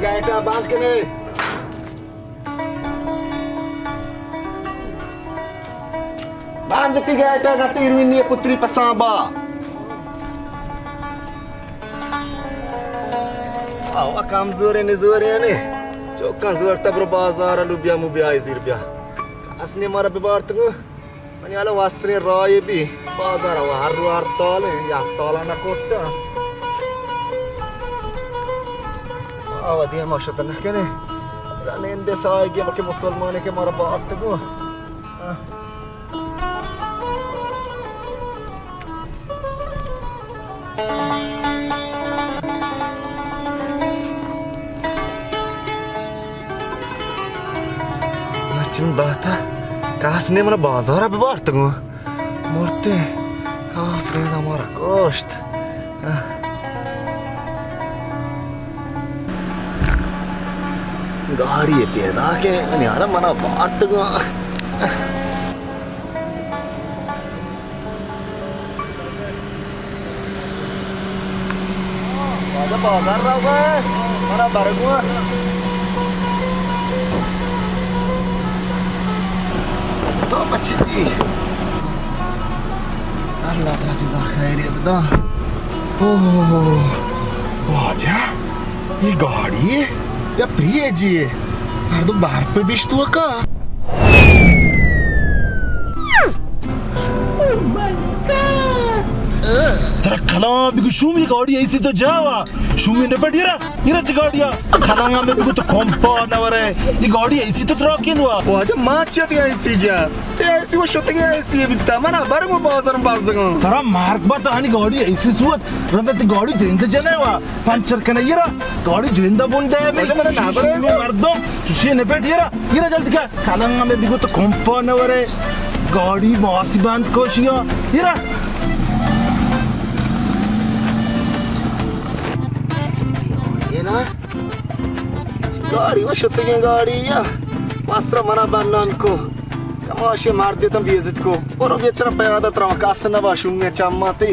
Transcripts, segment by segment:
gaita baand ke ne. Baand ti gaita gatiru ini putri pasaba. Aw kamzore ne Chokan zor ta bro bazar alu biya mu biya izir biya. Asne mara bebartgu. Mani ala wasre roye bi bazar wa haru artole ya tola na kotta. Awadiya mashatan kene. Ranende saay ge ke musulmane ke mara bartgu. Cuma bata, kasne mana bazar apa bartgu, morte, asrena mara kost. Gari ये पैदा के नियारा mana bartgu. Ada bazar apa? Mana bartgu? तो बच्ची अल्लाह ताला जज़ा खैरियत दा ओह वाजा ये गाड़ी है या प्रिय जी हर दो बाहर पे बिश तू का Oh my god तेरा खाना बिगु शूमी गाड़ी ऐसी तो जावा शूमी ने बढ़िया ये रच गाड़िया खाना में बिगु तो कंपा ना वरे ये गाड़ी ऐसी तो ट्रक किन हुआ वाजा माचिया ती ऐसी जा ते ऐसी वो शोते के ऐसी है बिता मना बार मो बाजार में बाज़ गं तेरा मार्क बात आनी गाड़ी ऐसी सुअत रंदा ती गाड़ी जिंदा जने हुआ पंचर कने ये रा गाड़ी जिंदा बुंदे है वाजा मना ना बरे मर्दों सुशी ने बैठ ये रा जल्दी क्या खाना में बिगु तो कंपा ना वरे गाड़ी मासी बांध कोशिया ये रा ना गाड़ी वो शोते के गाड़ी या मास्टर मना बनना को कमाशे मार देता बेइज्जत को और बेचारा पैदा तरह कासना बाशुम में चामाते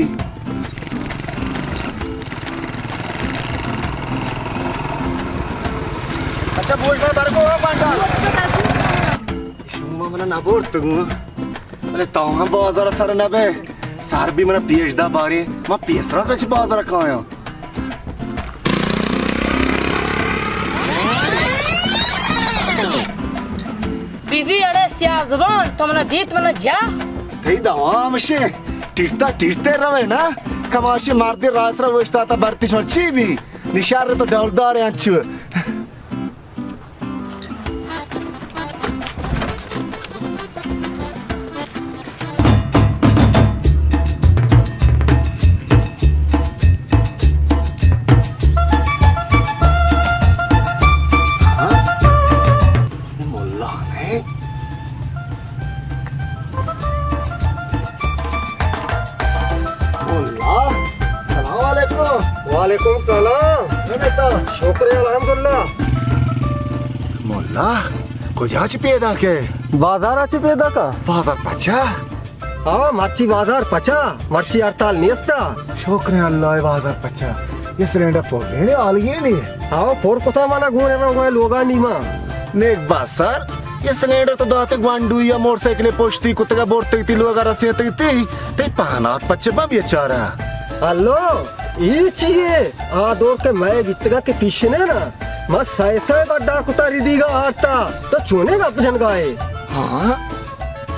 अच्छा बोल मैं बरको बांटा शुमा मना ना बोर्तगु अरे ताहा बाजार सर ना बे सार भी मना पीएचदा बारे मा पीएसरा रच बाजार कायो Bizi öyle yazban tamına dit bana ja Hey devam şey tirte rave na kamaşi mardi rasra vışta ta bartiş marçi bi nişarre to davdar yançı वालेकुम सलाम ननेता शुक्रिया अल्हम्दुलिल्लाह मोल्ला कुजाच पैदा के बाजाराची पेदा का बाजार पचा हाँ मर्ची बाजार पचा मर्ची अड़ताल नियस्ता शुक्रिया अल्लाह बाजार पचा ये सिलेंडर पोले ने आलिए नहीं हाँ पोर कोता माना घूमने ना हुआ लोगा नीमा नेक बात सर ये सिलेंडर तो दाते ग्वांडू या मोटरसाइकिल पोछती कुत्ता बोर्ते ती लोग रसियत ती ते पानात पच्चे बा बेचारा हेलो ये चाहिए आ दौड़ के मैं वित्तगा के पीछे ने ना मैं सैसे गड्ढा कुतारी दीगा आटा तो चुने का अपजन गाए हाँ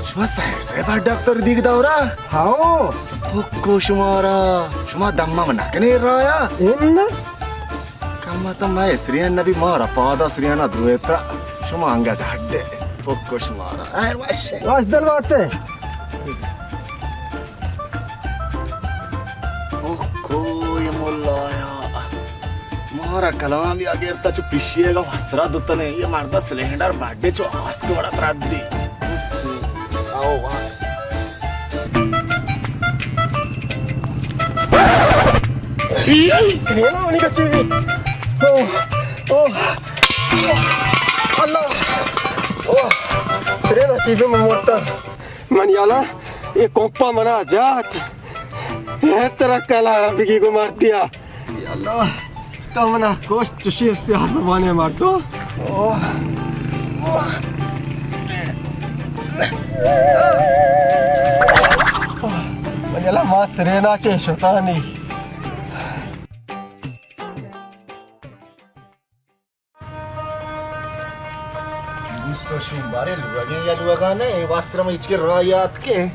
शुमा सैसे बा डॉक्टर दीग दावरा हाँ को शुमारा शुमा दम्मा मना के नहीं राया इन कम्मा तो मैं श्रीयन नबी मारा पादा श्रीयना द्रुएता शुमा अंगा ढाडे को शुमारा आयर वाशे वाश दल बाते मारा कलाम या गेरता चु पिशिएगा हसरा दुतने ये मारदा सिलेंडर बाडे चो आस के बड़ा त्रादी आओ वाह केला वाली का चीवी ओ ओ अल्लाह ओ तेरे ना चीवी में मोटा मनियाला ये कोप्पा मना जात ये तेरा कला बिकी को मार दिया अल्लाह Tamına koş düşüyor siyah zamanı Marto. Menyalah mas Serena Ceshotani. Gusto shumbare luwage ya luwagane wastrama ichke rayat ke.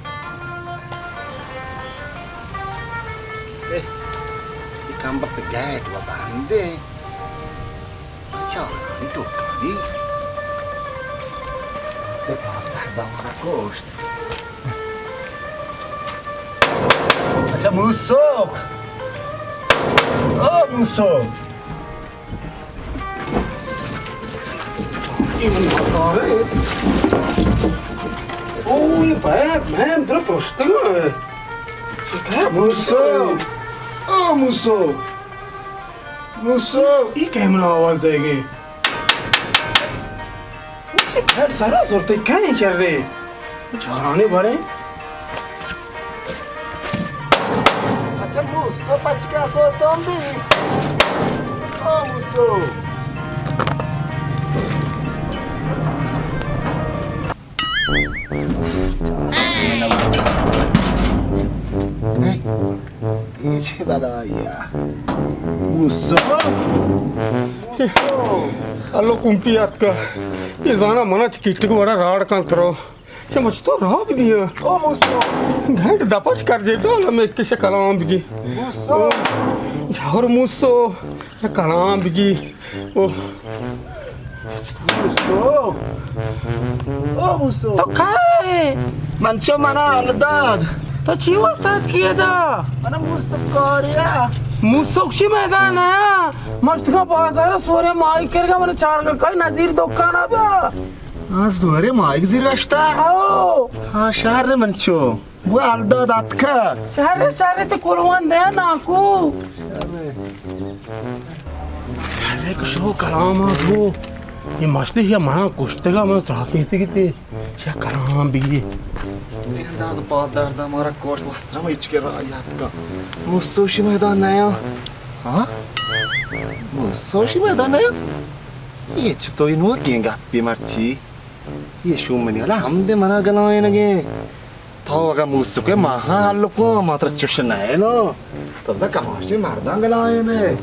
Ikambak te gait wa bande. Ciao, itu kali. Bawah kost. Acha musok. Oh musok. Ой, ben 들어 просто. Musok. Oh musok. Musok. ये camera आवाज देगी फिर सारा जोरते क्या है चल रहे झाड़ाने भरे Acha musok pachka so tombi. Oh musok. Hey, ini bala ya. Musok. अल्लो कुंपियात का ये जाना मना चिकिट को बड़ा राड का करो समझ तो रहा भी नहीं है Oh musok. घंट दपच कर जे तो हमें एक किसे कलाम बिगी Musok. झावर मुसो कलाम बिगी ओ Musok. Oh musok. तो काय Mancho mana aldad. तो ची वाजतात किया दा Mana musok Korea. मुसोक्षी मैदान है मस्त का बाजार सोरे माई करेगा मैंने चार का कोई नजीर दुकान अब Az dore maik zirvashta. आओ Ha shahar mancho. Bu aldad atka. सारे सारे तो कुलवन दे ना को अरे कुछ कलाम हो ये मछली या मना कुश्तेगा मैं राखी थी कितने या कलाम बिगी Dard padarda mara kost wastrama ichke rayatka. Musoshi maidan naya. Ha? Musoshi maidan naya? Ye chuto inu genga pimarchi. Ye shumani ala hamde mana galaye nage. Thawaga musuke maha halko matra chushna hai no. Tabza kamashi mardan galaye ne.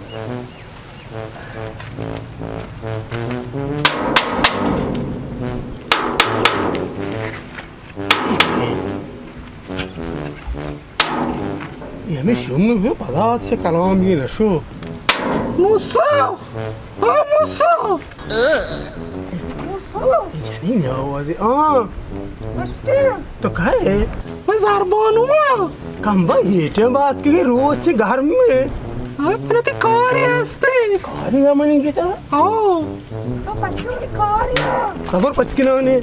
ये हमें शुम में पता से कलाम ये नशो Muso! Oh muso! ये जानी नहीं आवाज़ हाँ तो क्या है मैं ज़ारबान हूँ कम भाई ये टाइम बात की रोज से घर में प्रति कार्यास्ते कारी का मनी कितना आओ सबर पचकिना ने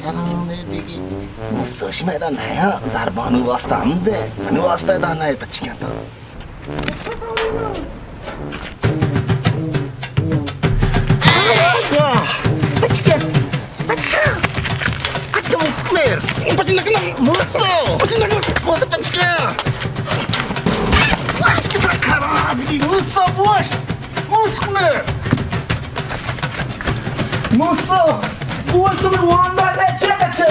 कराने बिगी मुसोश मैदान है ज़ारबान वास्ता हम दे मनु वास्ता दाना है पचिया तो पचिया पचिया पचिया मुस्मेर पचना करना मुसो मुसो पचिया पचिया कराने बिगी मुसो वॉश मुस्मेर मुसो वॉश तो मैं वांडा कच्चे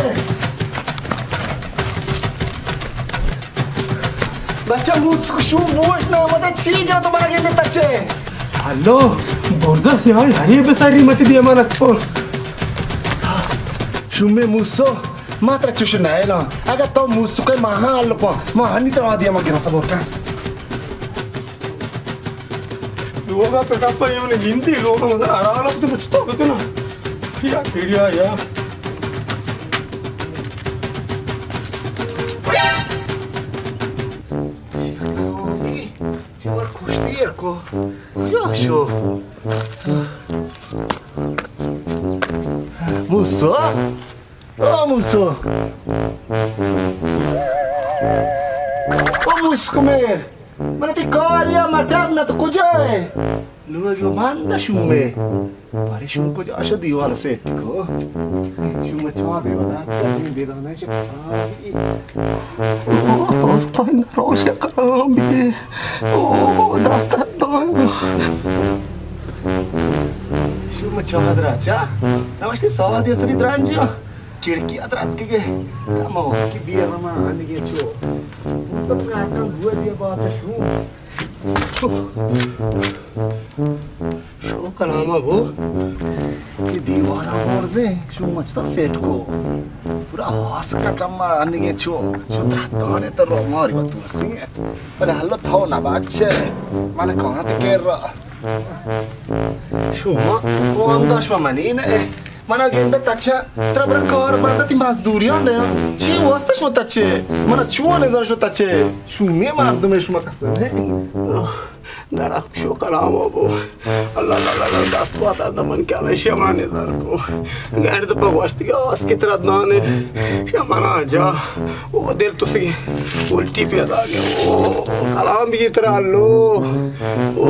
बच्चा मुझको शू वॉश ना मत ठीक है तुम्हारा ये देता चे हेलो बोर्डर से यार हरी बेसारी मत दिया मारा तो shume muso matra chushna ela aga to muso kai mahal ko mahani to adia magira saborka लोगा पेटा पर ये मैंने हिंदी लोग मतलब आराम से बचता होगा तो ना या किरिया या Shor kushtirko yosho muso oh muso oh muso comer Mana ti kolia madam na to kujai. Lu jo manda shume. Pare shum ko asha diwala set ko. Shum cha de wala ta jin de dana she. Dostan roşa karam bir. O dostan. Shum cha madra cha. Namaste saad yasri dranjo. Chirki adrat ke. Kamo ki biar nama anige cho. सब में आता हुआ जी बात है show कलामा वो ये दीवाना मोर से शो मचता सेट को पूरा हास का कम्मा अन्य छो त्राने तो रो मारी बात वसी पर हल्लो थाओ ना बाचे माने कहां ते केर शो को हम दाशवा मनी ने Mana genda tacha trabalhar cor banda tem mazduria né tinha gosta de tache mana chua ne zara tache shume mar do mesmo matação né Narat şo kalama bu Allah Allah Allah das bata da man kana şamane zarko gerd pa vasti ga aske tradnane şamana ja o del to se ulti pe da ge o kalam bi trallo o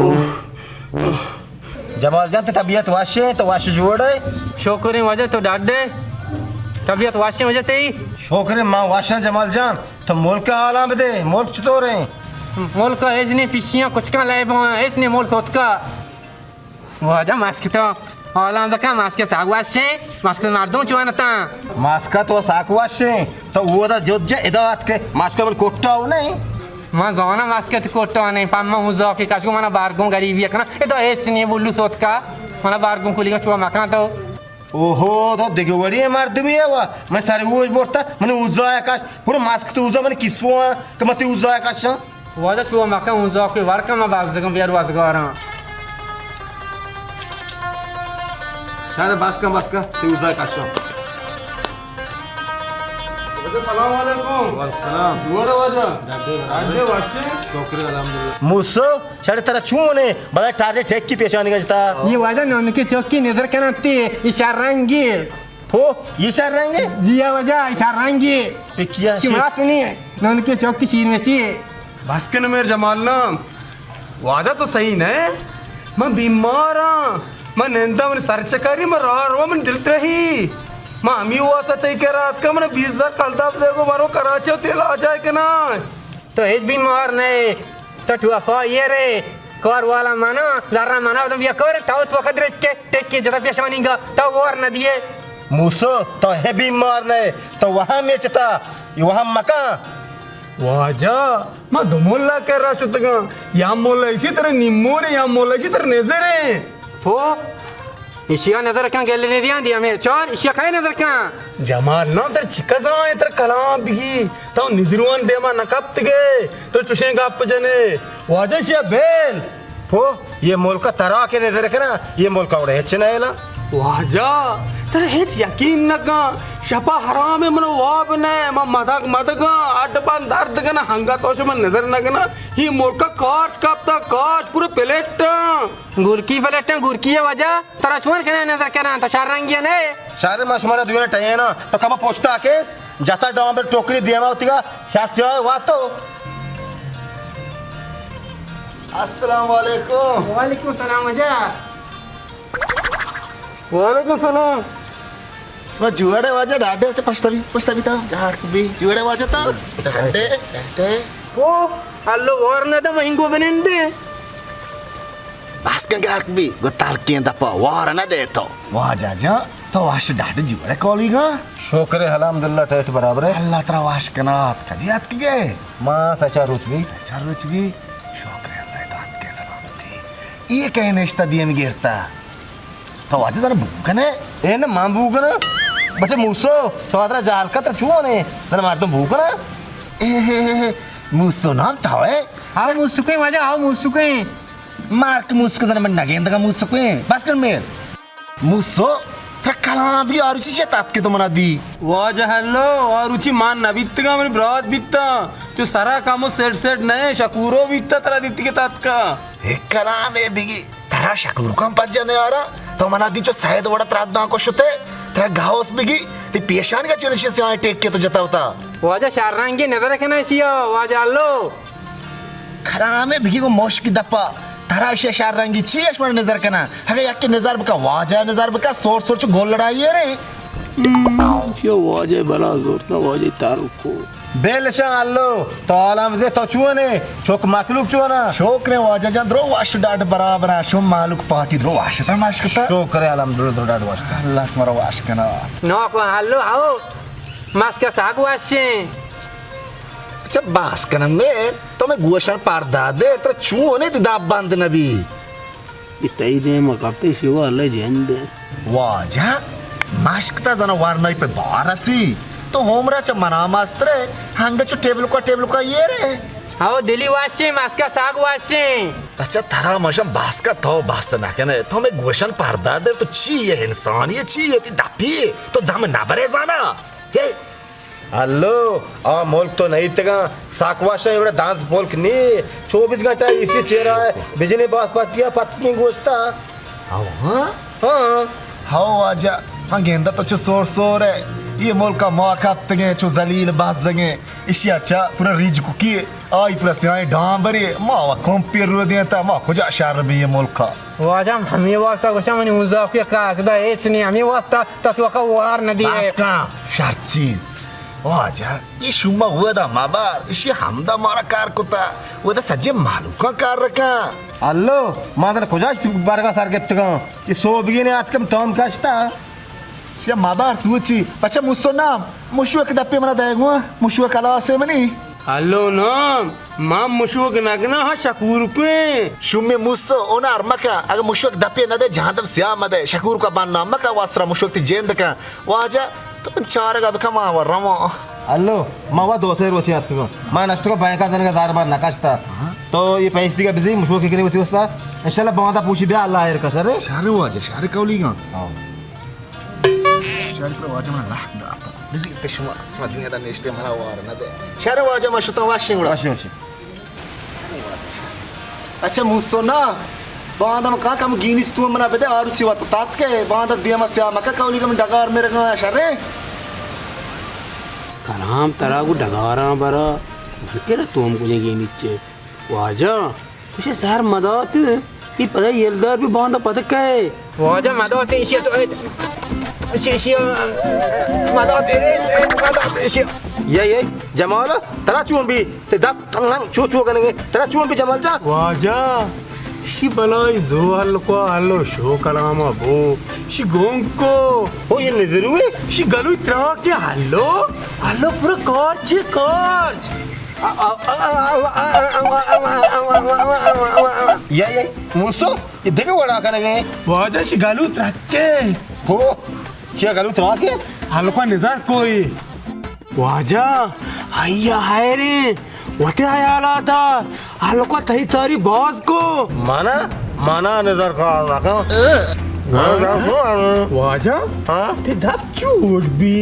Jamal जान तबीयत वाशे तो wash जोड़े शोकरे वजह तो dot दे तबीयत वाशे वजह ते ही शोकरे मां वाशा जमाल जान तो मुल्क का हालां बदे मुल्क चतो रहे मोल का इसने पिछियां कुछ का लाए बो इसने मोल सोत का वजह मास्क तो हालां का मास्क साग वाशे मास्क मार दूं चुआना ता मास्का तो साक वाशे तो वो दा जोज इदात के मास्का बल कोट्टा हो नहीं मां जाना मास्क ते कोट्टा नहीं पामा मुजा के काजू माना बारगो गरीबी है ना ये तो इसने बोलू सोत का माना बारगो खुलीगा चुआ मकान तो ओहो तो देखो बड़ी मार दूं ये वा मैं सारे वो बोलता मैंने उजा आकाश पूरा मास्क तो उजा मैंने किसवा कि मत उजा आकाश वजह चुआ मकान मुजा के वारका में बाज जगह बियार वाजगारा सारे बास्का ते उजा आकाश सलाम वालेकुम सलाम मोर वजह आजे वाशे मुसो सारे तरह छूने बड़ा टारगेट टेक की पेशानी गजता ये वजह ने उनके चौकी नजर करते इशारंगी हो ये शार रहेंगे जिया वजह इशारंगी पिकिया शिमात नहीं ना उनके चौकी शीर में चाहिए भास्कर मेरे जमाल ना वादा तो सही न मैं बीमार हूँ मैं निंदा मैंने सर चकारी मैं रो मैं दिलत रही मैं अमी हुआ था तय के रात का मैंने 20,000 कलदास देखो मारो कराची और तेल आ जाए कि ना तो एक बीमार नहीं तो ठुआ ये रे कर वाला माना लारा माना तो ये कर ताऊ तो वक्त रे के टेक के जरा पेश बनेगा तो और न दिए मुसो तो है बीमार नहीं तो वहाँ में चता वहाँ मका वाजा मैं धुमुल्ला कर रहा शुतगा या मोला इसी तरह निम्मोरे या मोला इसी तरह नजरे हो इशिया नजर क्या गेले ने दिया मैं चोर इशिया खाए नजर क्या जमाल ना तर चिकदरा इतर कलाम बिगी तो निजरुआन देमा नकप्त गए तो चुशे गप जने वाजा शिया बेल हो ये मुल्क का तरह के नजर करा ये मुल्क का उड़े चना है ला वाजा तर हेच यकीन नका शपा हराम है मनो वाब ने म मदक अडबान दर्द गना हंगा तो मन नजर नगना ही मोका काच कापता काच पूरे प्लेट गुरकी गुरकी है वजह तरा छोड़ के नजर करा तो शार रंगिया ने सारे मशमारा दुनिया टाइम ना तो कब पोस्टा केस जाता डाउन पे टोकरी दिया होती का शास्त्र हुआ तो अस्सलाम वालेकुम वालेकुम सलाम वजह वालेकुम सलाम मैं जुआड़े वाजा डाडे च पछता भी था यार भी जुआड़े वाजा था डाडे ओ हल्लो और ने तो महंगो बनेंदे Baskan gak bi gotal kian tapa war na de to waja ja to wash डाडे जुआड़े कॉलीगा शुक्र है अल्हम्दुलिल्लाह टेस्ट बराबर है अल्लाह तरा वाश कनात कदियात के गए मां सचा रुच भी शुक्र है अल्लाह दात के सलामती ये कहीं नश्ता दिए में गिरता तो वाजा जरा भूखन है ए ना मां भूखना बच्चे मुसो स्वादरा जाल का तो छुओ ने ना मार तो भूखना मुसो नाम था है हां मुसुके वजह हां मुसुके मार्क मुसको जरा मैं नगेंदा का मुसको बास्कर में मुसो ट्रकला भी और उसी तात के तो मना दी वाजा हेलो और उची मान ना बित्तगा मेरे ब्रात बित्ता जो सारा कामो सेट नए शकूरो बित्ता तरा दित्ती के तात का एक कलाम है बिगी तरा शकूर को हम पज जाने आ रहा तो मना दी जो शायद वड़ा त्राद ना को शुते तरा घावस बिगी ते पेशान का चुनिश से आए टेक के तो जता होता वजह शार रंगी नजर के ना सियो वजह लो खरामे बिगी को मोश की दप्पा तराशे शार रंगी चीश मन नजर कना हगे यक्के नजर बका वाजा नजर बका सोर चो गोल लड़ाई है रे यो वाजे बला जोर ना वाजे तारुक को बेलशा अल्लो तालाम दे तो चुने चोक मखलूक चुना शोक ने वाजा जन द्रो वाश डाट बराबर शुम मालूक पार्टी द्रो वाश ता माश कता शोक रे अलम द्रो डाट वाश अल्लाह तुम्हारा वाश कना नो को हल्लो आओ मास्का साग वाशे अच्छा बास कना में तो मैं गुआशन पार दादे तर चुने ती दाब बांध नबी इतई दे मकते शिवा अल्लाह जेंद वाजा माशकता जना वारनाई पे बारसी तो होमरा च मना मास्त्रे हंग चो टेबल का ये रे आओ दिली वाशे मास्का साग वाशे अच्छा थारा मशम बास का तो बास ना कने तो मैं गुआशन पार दादे तो ची ये इंसान ये ची ये ती दापी तो दम ना बरे जाना हे हेलो आ मुल्क तो नहीं तगा साकवाशा एवढा डांस बोल्क नी 24 घंटा इसी चेहरा है बिजली बात किया पत्नी गोश्ता हाँ आजा हाँ गेंदा तो चो सोर है ये मुल्क का मौकात तगे चो जलील बात जगे इसी अच्छा पूरा रिज कुकी आई पूरा सियाई डांबरी मावा कंपेयर रो दिया था मा खुजा शार भी ये मुल्क का वाजा हमें वास्ता गोशा मनी मुजाफिया का सदा एच नहीं हमें वास्ता तत्वका वार नदी है शार चीज वाजा ये शुमा हुआ दा माबार इसी हमदा मारा कार कुता वो दा सज्जे मालूका कार रखा अल्लो मादर खुजाश बारगा सार के तगा ये सोबगी ने आज कम तोम काश्ता शे माबार सुची पछा मुस्तो नाम मुशुआ के दप्पे मना दायगुआ मुशुआ कला से मनी हल्लो नाम माम मुशुक नगना हा शकूर पे शुम्मे मुस्तो ओना अरमका अगर मुशुआ के दप्पे न दे जहां तब सियाम मदे शकूर का बान नाम का वासरा मुशुआ के जेंद का वाजा तो चार का बखमा वरमा अल्लो मावा दोसे रोचे आत को मा नष्ट को बैंक का दिन का दार बार नकाशता तो ये पैसे का बिजी मुशो के होती वस्ता इंशाल्लाह बांदा पूछी बे अल्लाह खैर का सर शारे वाजे शारे कौली गा शारे पर वाजे मन लाख दा बिजी ते शुमा दुनिया दा नेश्ते मला वार न दे शारे वाजे मा शुता वाशे उड़ा अच्छा मुसो ना बांदा म का कम गिनिस तू मना बेदे आरु चिवा तो तात के बांदा दिया म स्या मका कौली कम डगार मेरे गा शारे कलाम तरा को डगारा बरा तेरा तुम को लेंगे नीचे वाजा उसे सार मदद ये पता येलदार भी बांधा पता क्या है वाजा मदद इसी तो इसी मदद इसी ये जमाल तरा चून भी ते दप चू करेंगे तरा चून भी जमाल जा वाजा शी बलाई जो हल्को हल्लो शो कलामा बो शी गोंको ओ ये नजर हुए शी गलू त्रा के हल्लो हल्लो पूरा कार्च ये मुसो ये देखो बड़ा करेंगे वाजा शी गलू त्रा के हो क्या गलू त्रा के हल्को नजर कोई वाजा हैया है रे वते आया था हल्को तही तारी बॉस को माना नजर का वाजा हाँ ते धप चूट भी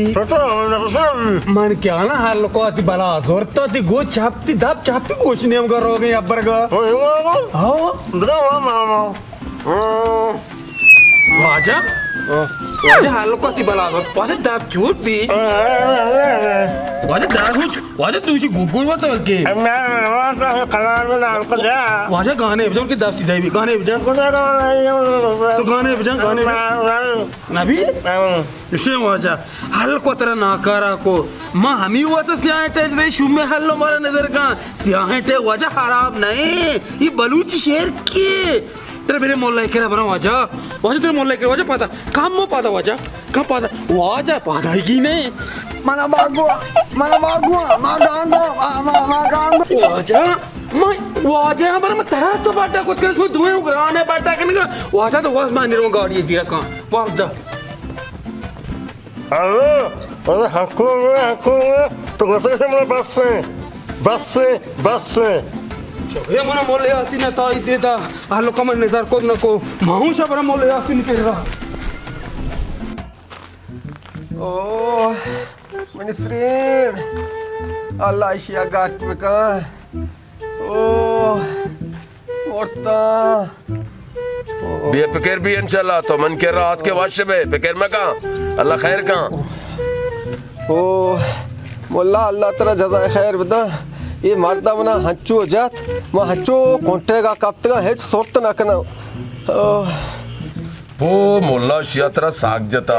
मन क्या ना हल्को आती बला जोरता ती गो चापती धप चापती कुछ नहीं हम करोगे अब्बर का वाजा वाजा हल्को आती बला जोर वाजा धप चूट भी वाजा दागुच वाजा तुझी गुगुल मत के वाजा गाने बजाओ की दाब सीधा भी गाने बजा तो गाने बजा नबी इसे वाजा हल्को तेरा नाकारा को मां हमी वाजा सियाह टेज दे शुमे हल्लो मारा नजर का सियाह टे वाजा खराब नहीं ये बलूची शेर की तेरे मेरे मोहल्ला के बना वाजा वाजा तेरे मोहल्ला के वाजा पता काम मो पता वाजा कब पता वाजा पता है कि नहीं mana bagua वाजा मैं वाजा हमारा मैं तरह तो बाटा कुछ कर सो धुएं उगराने बाटा करने का वाजा तो वाज मान रहा गाड़ी जीरा का वाजा हेलो अरे हको तो कैसे से मेरे बस से शुक्रिया मना मोले आसी ना ताई देता आलो कमन नजर को न को माहू शबरा मोले आसी निकल रहा Oh, Ministrin. Allah isya gat beka. Oh, morta. भी फिक्र भी इंशाल्लाह तो मन के रात के वाशे में फिक्र में कहाँ अल्लाह खैर कहाँ Oh, मुल्ला अल्लाह तेरा जज़ाए खैर बता. ये मर्दा मना हंचो जात मा हंचो कोंटेगा कप्तगा हेच सोर्त नकना वो मोल्ला शियात्रा साग जता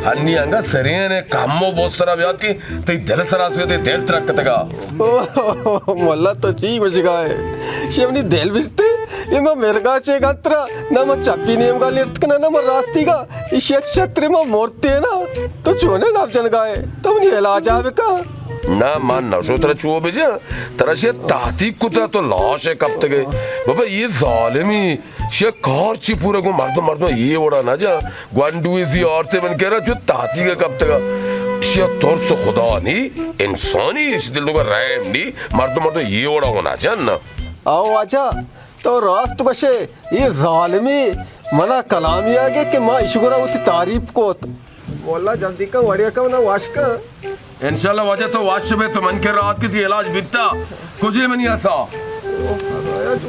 हन्नी अंगा सरियने कामो बोस्तरा ब्याती ते दिल सरासियो ते दिल तरकतगा मोल्ला तो ठीक बजगा है शेवनी दिल बिजते ये मा मेरगा चे गत्रा ना मा चप्पी नेम का लिटकना ना मा रास्ती का इस छत्र मा मोरते है ना तो चोने गाप जन गाए तो उन्हें इलाज आवे का ना मान नशोतरा चुओ बेजा तरशिया ताती कुता तो लाश है कब तक बाबा ये जालिमी शिया कार ची पूरा को मर्दो ये ओड़ा ना जा ग्वांडू इसी औरतें बन कह रहा जो ताती का कब तक शिया तौर से खुदा नहीं इंसानी इस दिल का रहम नहीं मर्दो ये ओड़ा होना चाहिए आओ आजा तो रास्त कशे ये जालिमी मना कलामी आगे कि माँ इशुगरा उती तारीफ को मोल्ला जल्दी का वड़िया का ना वाश का इंशाल्लाह वजह तो वाश में तो मन के रात की थी इलाज बिता कुछ ही मनी ऐसा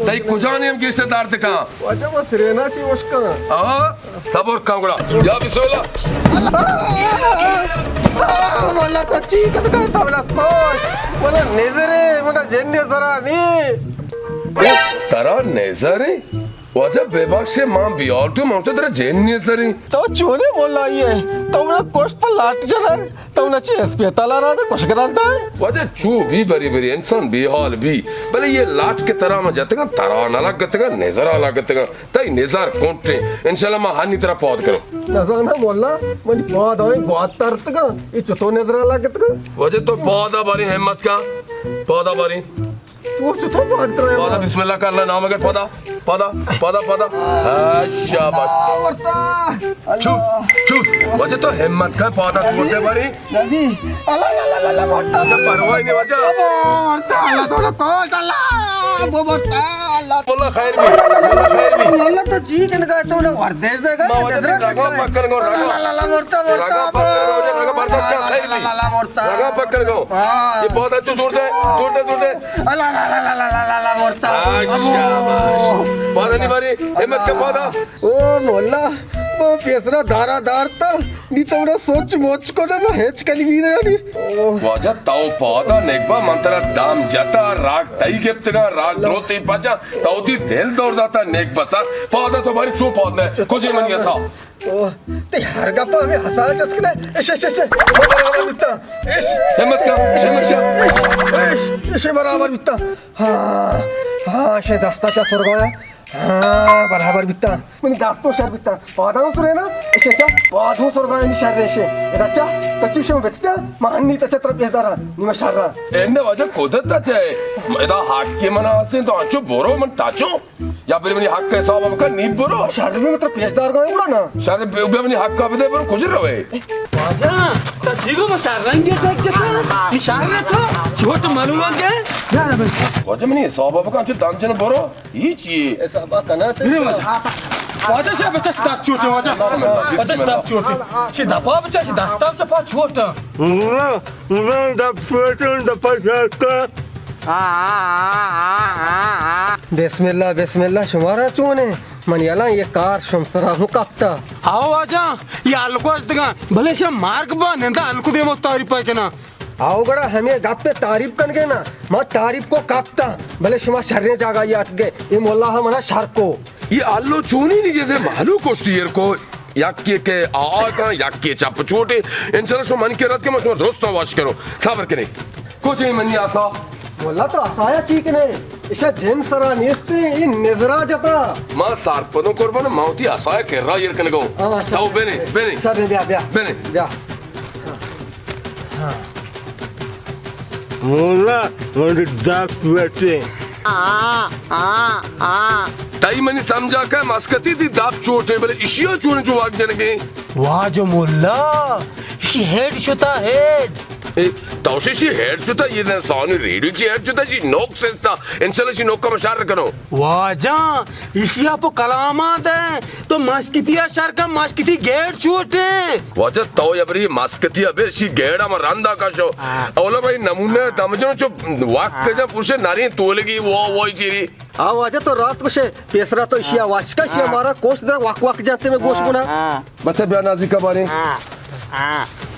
तई कुजा ने हम किससे दार तक वजह वो सिरेना ची उसका सब और कांगड़ा या बिस्मिल्लाह मोल्ला तो चीकन का तबला कोश मोला नजरे मोला जन्ने जरा नी तरा नेजरे वजह बेबाक से मां बियार तो मां तो तेरा जेन नहीं सरी तो चोने मोल्ला ये तो ना कोश पर लाट जना तो ना चे अस्पताल रहा था कुछ कराता है वजह चू भी बरी इंसान बेहाल भी भले ये लाट के तरह में जाते का तरह ना लगते का नेजर आ लगते का तई नेजर कोंटे इंशाल्लाह मां हानि तरह पौध करो नजाना मोल्ला मन पौध होए गोत तरत का ये चतो नेजर लगत का वजह तो पौधा बारी हिम्मत का पौधा बारी वो चतो पौध करे पौधा बिस्मिल्लाह कर ला नाम अगर पौधा शाबाश चुप वजह तो हिम्मत का पौधा तोड़ते बारी नबी अल्लाह अल्लाह मोटा परवाह नहीं वजह मोटा अल्लाह थोड़ा कोश अल्लाह वो मोटा अल्लाह बोला खैर भी मोल्ला तो जी कन का तो ना वर्देश देगा मां वजह रगा पकड़ गो अल्लाह मोटा रगा पकड़ गो रगा बर्दाश्त कर खैर भी अल्लाह मोटा रगा पकड़ गो ये पौधा चू छोड़ दे अल्लाह मोटा शाबाश पौधा नहीं बारी हिम्मत का पौधा ओ मोल्ला वो पेसरा दारादार था नी तो ना सोच को ना हेच कर ली नी वजह ताऊ पौधा नेकबा मंत्रा दाम जाता राग तई गेप्तगा राग रोती पाचा ताऊ ती दिल दौड़ जाता नेक बसा पौधा तो बारी चू पौधा कुछ ही मन गया था ओ ते हर गप्पा में हंसा जतकने एश बराबर बिता एश हिम्मत एश बराबर बिता हाँ शे दस्ताचा स्वर्गया बराबर बिता मन दास्तो शर बिता पादानो सुरे ना एशेचा पादो स्वर्गया नि शर रेशे एदाचा तचिशे बेतचा मान्नी तचा तरफ बेदारा निमा शररा एंडे वजह कोदत ताचे एदा हाट के मना हसे तो आचो बोरो मन ताचो या फिर मनी हक का हिसाब अब का नी बोरो शर में मतलब पेशदार गए उड़ा ना शर पे मनी हक का बदे बोरो कुछ रवे वाजा तजीगो मशारन के देख के इशारा था छोट मालूम के वजह मनी हिसाब अब का आचो दांचन बोरो ये चाहिए ऐसा बात ना नहीं वाजा शा बच्चा स्टाफ छोटे वाजा स्टाफ छोटे शे दफा बच्चा शे दस्ताव चपा छोटा बिस्मिल्लाह शुमारा चोने मनियाला ये कार शमसरा हूँ कापता आओ वाजा ये अलको अस्तगा भले शा मार्ग बा नंदा अलको दे मत तारीफ पाए के ना आओ गड़ा हमें गप पे तारीफ कर गए ना मत तारीफ को कापता भले शुमा शर्रे जागा याद गए ये मोल्ला हमारा शर को ये आलो चूनी नहीं जैसे मालू कोस्टियर को याक्के के आका याक्के चप छोटे इंशाल्लाह शो मन के रात के मशो दोस्त वाश करो सबर के नहीं कुछ ही मन आसा मोल्ला तो असाया चीक ने इशा जेन सरा नेस्ते इन नजरा जाता मां सारपनो कुर्बान माउती असाय के रा यर कन गो ताऊ बेने सर ब्या बेने मोला और दाक बेटे ताई मनी समझा का मस्कती थी दाप चोटे बले इशिया चोने जो वाग जन गए वाह जो मोल्ला शी हेड छोटा हेड तौशिशी हेड चुता ये ना सानी रेडियो ची हेड चुता जी नोक सेस्ता इंशाल्लाह शी नोक का मशार करो वाजा इशिया पो कलामात है तो मास्कितिया शर का मास्किती गेट छोटे वाजा तो यबरी मास्कतिया बे शी गेड़ा में रंदा का शो ओला भाई नमूने दमजनो जो वाक के जा पुरुष नारी तोलेगी वो चीरी आओ आजा तो रात को से पेसरा तो इशिया वाचका शी हमारा कोस दर वाक जाते में गोश गुना बच्चा ब्या नाजिका बारे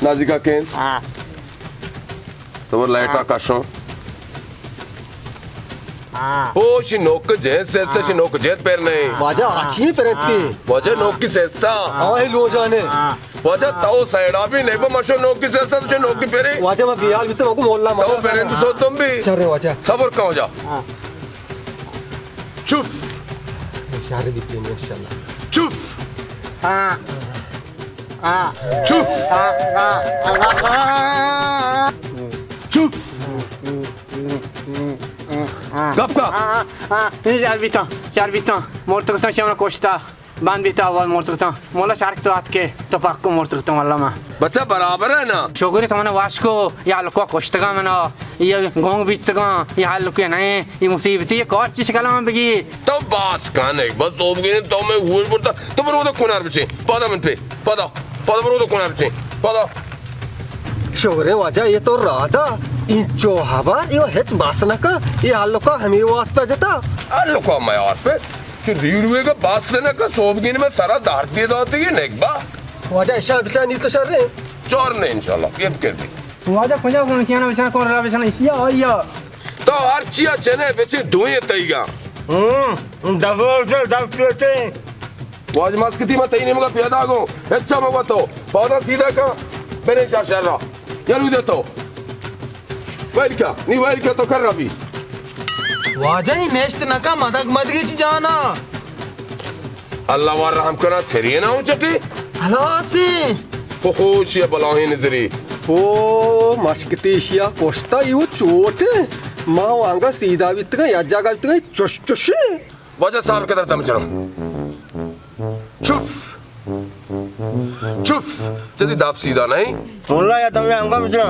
नाजिका केन तो वो लाइट आकाशों पोश नोक जेत सेस्ता नोक जेत पेर नहीं वाजा अच्छी पेरती वजह नोक की सेस्ता आए लो जाने वजह ताऊ साइडा भी नहीं वो मशो नोक की सेस्ता तुझे नोक की पेरे वाजा मैं बियाल भी तो मोहल्ला ताऊ पेरे तो तुम भी शर्रे वाजा सबर कहाँ जा चुप शर्रे भी प्रेम माशाल्लाह चुप चुप चुप गप का चार बीता मोर तो श्याम कोस्ता बांध बीता हुआ मोर तो मोला शार्क तो आत के तो पक्को मोर तो वाला मा बच्चा बराबर है ना शोगरी तो मैंने वास्को या लोग कोस्टगा मैंने ये गोंग बीतगा या लोग नहीं ये मुसीबत ये कौन चीज कला में बगी तो बास कान है बस तो बगी तो मैं हुए बोलता तो पर वो तो कोनार बचे पौधा मन पे पौधा पौधा पर वो तो कोनार बचे पौधा शोरे वाजा ये तो राधा इंचो हवा ये हेच बासना का ये आलो का हमें वास्ता जता आलो का मयार पे जो रीडुए का बास से ना का सोबगिन में सारा दार दिए जाते हैं नेकबा वाजा ऐसा बिचा नहीं तो शर्रे चोर ने इंशाल्लाह ये कर भी वाजा पंजा को नहीं आना बिचारा कौन रहा बिचारा या तो हर चिया चने बेचे दुए तईगा दबते वाज मास कितनी मत तई ने मगा पैदा गो अच्छा मगा तो पौधा सीधा का मैंने चार शर्रा यार दे तो वायर क्या तो कर रहा भी वाजा ही नेश्त नका मदक मदगी ची जाना अल्लाह वार रहम करा थेरिए ना हो चटे हलो से होश ये बलाही नजरी ओ मस्कतीशिया कोस्ता यू चोट माँ वांगा सीधा वित्तगा या जागा वित्तगा चुश चुशे वजह साहब के तरफ चलो चुप चुप जदी दाप सीधा नहीं मोला या तमे अंगा बिचा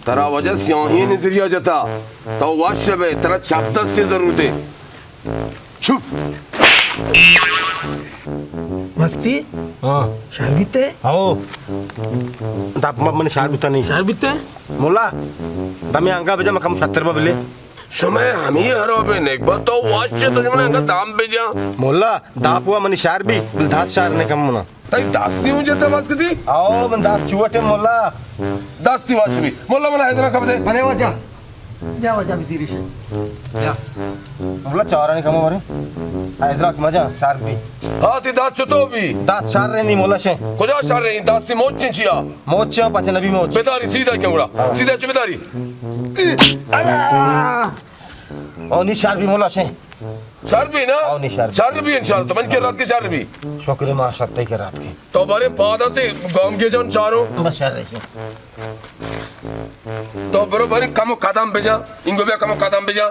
तरा वजह स्याही नजरिया जता तो वाश बे तरा चापता से जरूरत है चुप मस्ती हां शर्बिते आओ दाप मन शार बिता नहीं शार बिते मोला तमे अंगा बिचा मकम 70 बिले समय हम ही हरो बे नेकबा तो वाश से तुझे मन का दाम बेजा मोला दाप हुआ मन शार भी बिलधास शार ने कम मना तई दास्ती हो जता बस कदी आओ मन दास चुवटे मोला दास्ती वाश भी मोला मना इतना कब दे बने वाजा जा वाजा भी धीरे से जा मोला चारा ने कम मारे हैदराबाद मजा शार भी हां ती दास चतो भी दास शार रे नहीं मोला से कुजा शार रे दास्ती मोच चिंचिया मोचा पचनबी मोच बेदारी सीधा क्यों उड़ा सीधा चुबेदारी ओ नि शार भी मोला से शार भी ना आओ नहीं शार भी। शार भी इंशाल्लाह तो मन के रात के शार भी शुक्र मां सत्ते के रात की तो बारे पादा ते गांव के जन चारों बस शार रे तो बरोबर कम कदम बेजा इंगो बे कम कदम बेजा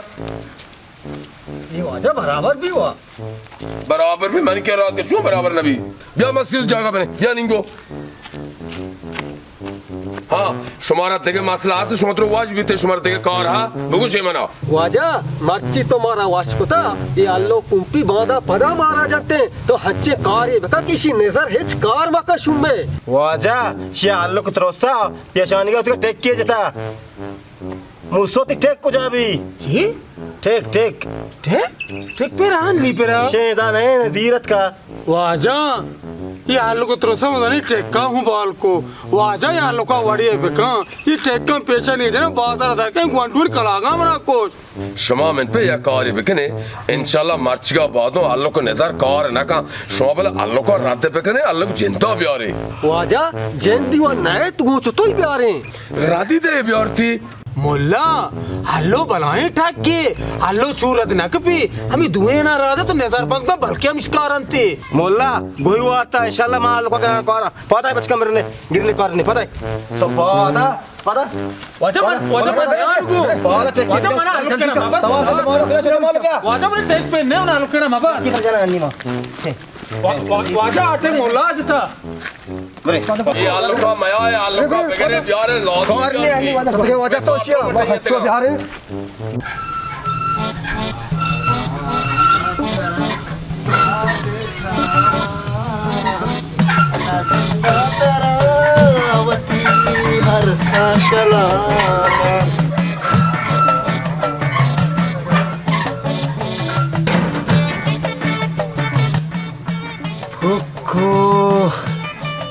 ये वाजा बराबर भी हुआ बराबर भी मन के रात के क्यों बराबर नबी या मस्जिद जगह बने या निंगो हाँ शुमारा तेगे मसला से शुमात्रो वाज भी थे शुमारा तेगे कार हा बगु छे मना वाजा मर्ची तो मारा वाशकोता ये आलो कुंपी बांधा पदा मारा जाते तो हच्चे कार ये बका किसी नजर हेच कार मका शुम्बे वाजा शे आलो को त्रोसा पेशानी का उसका टेक किए जता मुसो टेक को जा भी जी टेक टेक ठीक पे रहा नहीं पे रहा शेदा नहीं धीरत का वाजा ये आलू को त्रोसा मजा नहीं टेक्का हूँ बाल को वाजा ये आलू का वड़ी है बेका ये टेक्का पेशा नहीं जना बाजार आधार का ग्वांटूर कलागा मना कोच शुमा मन पे या कार बिकने इंशाल्लाह मार्च का बादो अल्लाह को नजर कार ना का शुमा बल अल्लाह को रात पे कने अल्लाह जिंदा ब्यारे वाजा जयंती वा नए तू चतो ही प्यारे राती दे ब्यार थी मुल्ला हल्लो बलाएं ठाक के हल्लो चूरत न कपी हमें दुए ना रहा तो नजर बंद बल्कि हम इसकारंते मोल्ला गोई वार्ता इंशाल्लाह मां आलो को करा पता है बच कमरे ने गिरने कार नहीं पता है तो पता वाजा मन पता टेक वाजा मन आलू के ना बाबा वाजा मन टेक पे ने आलू के ना बाबा किधर जाना अन्नी मां वाजा आटे मुल्ला जता ये आलू का मया है आलू का बिगड़े प्यार है लॉस कार ले अन्नी वाला तो वाजा तो शिया वा हच्चो प्यारे हर साशला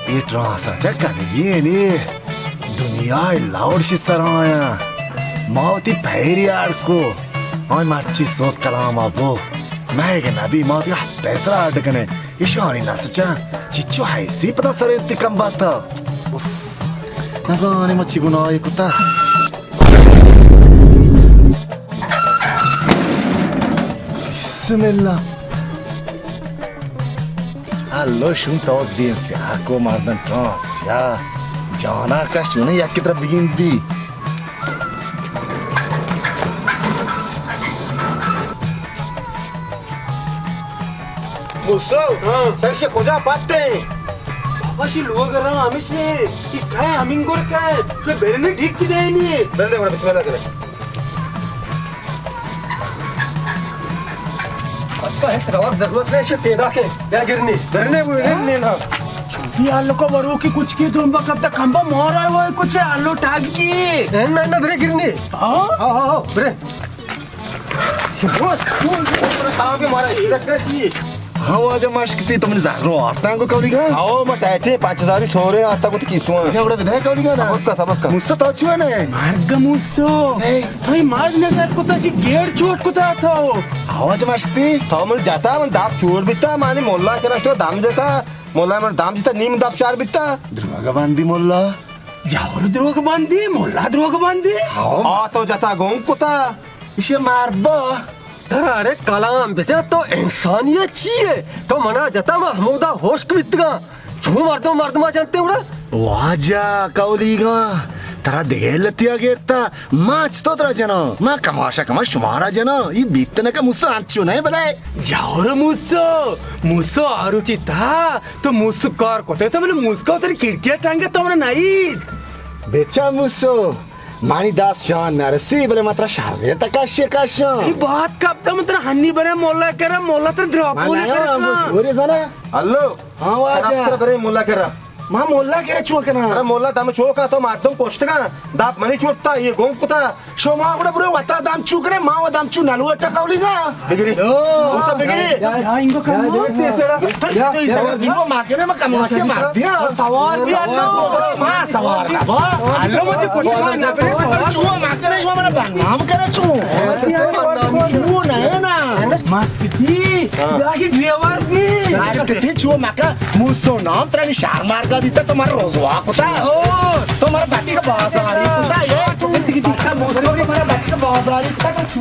ये ट्रांसा कदगियेनी दुनिया लाउड शिसराया मावती पैरी आडको Ay maçı sot kalam abo. Mege nabi mati tesra adkane. İşani nasıca. Çiço haysi pata sar intikam bata. Nazane maçı gunay kuta. Bismillah. Allo şun tavuk diyeyim siya. Ako mardan trans ya. Jana ka şunu yak ki taraf bigindi. मुझसे sir से खोजा पाते बाबाशी लोग रहा हमेश ने ये काय हमिंगोर काय तो बेरने ठीक की जाए नहीं बंदे बड़ा बिस्मिल्लाह करे का है सवार जरूरत नहीं से पैदा के या गिरनी गिरने ना ये आलो को बरो की कुछ की तुम कब तक खंबा मार रहा है वो कुछ आलो टाक की ना बरे गिरनी हाँ हाँ बरे काम के मारा रखना चाहिए Hawa aja mas kiti temen zaro artang ko kauli ka. आओ मैं टाइटे 5000 ही सो रहे हैं आज तक तो किस्तों Aja udah deh kauli ka na. सबक का Musa tau chuan hai. मार्ग मुझसे भाई मार्ग ने कर कुछ ऐसी गेर चोट कुछ था Hawa aja mas kiti. तो मैं जाता मैं दाब चोर बिता माने मोल्ला के राष्ट्र दाम जाता मोल्ला में दाम जीता नीम दाब चार बिता Draga bandi molla. जाओ द्रोग बांधी मोला द्रोग बांधी आ तो जाता गोंग कोता Ishe marba. अरे कलाम बेचा तो इंसानियत चाहिए तो मना जाता महमूदा होश कितना छू मारते मा जानते उड़ा Waja kauli ka. Tara degel tiya gerta. Mach to tara jana. Ma kamasha kamash tumhara jana. Ye bitne ka musa anchu nahi balai. जाओ रे मुझसे आरुचि था तो मुझसे कार को तो मैंने मुझका उधर खिड़कियां टांगे तो मैंने नहीं Becha muso. Mani das shan narasi bale matra sharre ta kashe ये kashan. बात कब तक मतलब हन्नी बने मोला कह रहा मोला तो ड्रॉप होने Mana ya का ore sana. हेलो हाँ, वाजा। सर करे मोल्ला के रहा Ma molla kera chua kana. अरे मोल्ला दाम चो का तो मारदम कोष्ट का दाब मनी चोटता ये गोंग कोता Shoma kuda bro wata dam chu kare ma wa dam chu nalu ta kauli ka. बिगड़ी मुसा बिगड़ी यार इनको Chu ma kere ma kamashe mar diya. सवार भी आलो Ma sawar ka ba. आलो मुझे कुछ ना पे Chu ma kere shoma mana bangam kere chu. Chu na hai na. मस्त थी याशी ड्राइवर भी Acho que te chu ma ka muso nam tra ni shar mar ka dita tomar rozwa kuta. Tomar bachi ka bazari kuta ye. Bacha muso tomar bachi ka bazari kuta chu.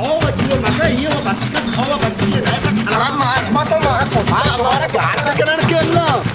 Hawa chu ma ka ye wa bachi ka hawa bachi ye na ka khala mar ma to mara ko mara gaar ka karan ke na.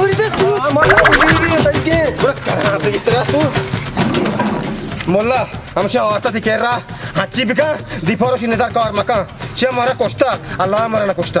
और इधर मोल्ला हमसे औरता थी कह रहा अच्छी बिका दीपोरो she निदार car मका शे हमारा कोष्टा अल्लाह हमारा ना कोष्ता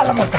Alamata.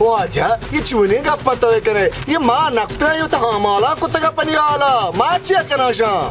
Waja, ye chune ka pata ve kare. Ye ma nakta ye ta hamala kuta ka pani ala. Macha kana sha.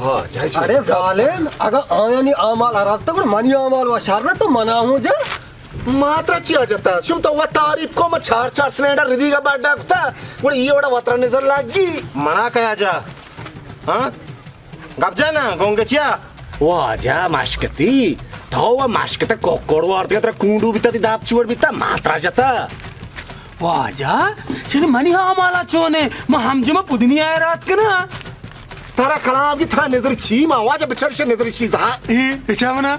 Waja, अरे जालिम अगर आया नहीं आमाल आरात तक मानी आमाल व शारना तो मना हो जा Matra chia jata. Shum to wa tarif ko ma char cylinder ridi ka badda kuta. Pura ye oda watra nazar lagi. मना कया जा हाँ गप जाना गोंगे chia Waja, mashkati. Thawa mashkata kokor warti atra kundu bita di dap chuar bita matra jata. वाजा चले money हाँ माला चोने मैं हम जो मैं पुदनी आया रात के ना Tara kalam ki thara nazar chi ma waja bichar she nazar chi za. अच्छा मना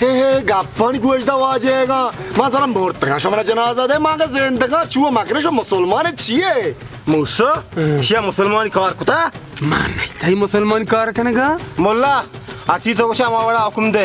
He gappani gojda wajega. Masala mortga shomara janaza de maga zindaga chua makre sho musulman chiye. मूसा शे मुसलमान कार कुता मान नहीं था मुसलमान कार करने का मोल्ला अच्छी तो कुछ हमारा हुक्म दे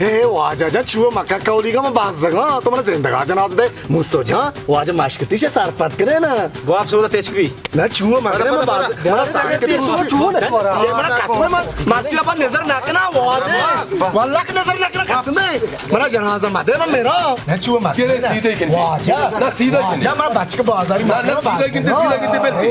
हे वाजा जा छुओ मक्का कौली का मैं बात जगह तो मैंने जिंदगा जनाज दे मुझसे जा वाजा माशकती से सार पत करे ना वो आप सोचा तेज भी ना छुओ मक्का मैं बात मेरा साथ के छुओ ना ये मेरा कसम है माची अपन नजर ना करना वाजे वल्लाह की नजर ना करना कसम है मेरा जनाजा मत है मेरा ना छुओ मक्का केले सीधे किंती वाजा ना सीधा किंती जा मैं बच के बाजारी ना सीधा किंती बेलती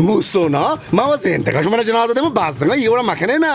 मुझसे ना मैं वो जिंदगा जो मेरा जनाजा दे मैं बात जगह ये वाला मक्का ना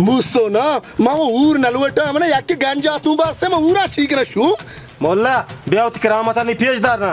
मुझसे ना मैं वो ऊर नलवटा मैंने याक के गंजा तू बात से मैं ऊरा ठीक ना शू मोल्ला ब्याह करामत नहीं पेशदार ना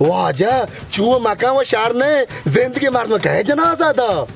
वाजा छुओ मक्का वो शार ने जिंदगी मार में कहे जनाजा दा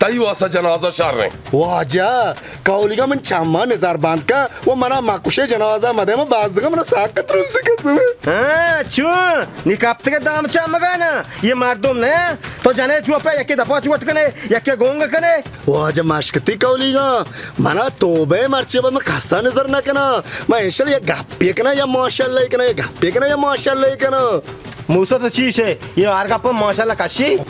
तई वासा जनाजा शार रहे वाजा कौली का मन चामा नजर बांध का वो मना माकुशे जनाजा मदे में बाज का मना साकत रूसी कसम हाँ चू निकापते के दाम चा मगाना ये मर्दम ने तो जाने चू पे यके दफा चुवत कने यके गोंग कने वाजा माशकती कौली का मना तोबे मर्चे में खस्ता नजर ना कना मैं इंशाल्लाह ये गप्पे कना या माशाल्लाह कना ये गप्पे कना या माशाल्लाह कना मुझसे तो चीज है ये आर का माशाल्लाह काशी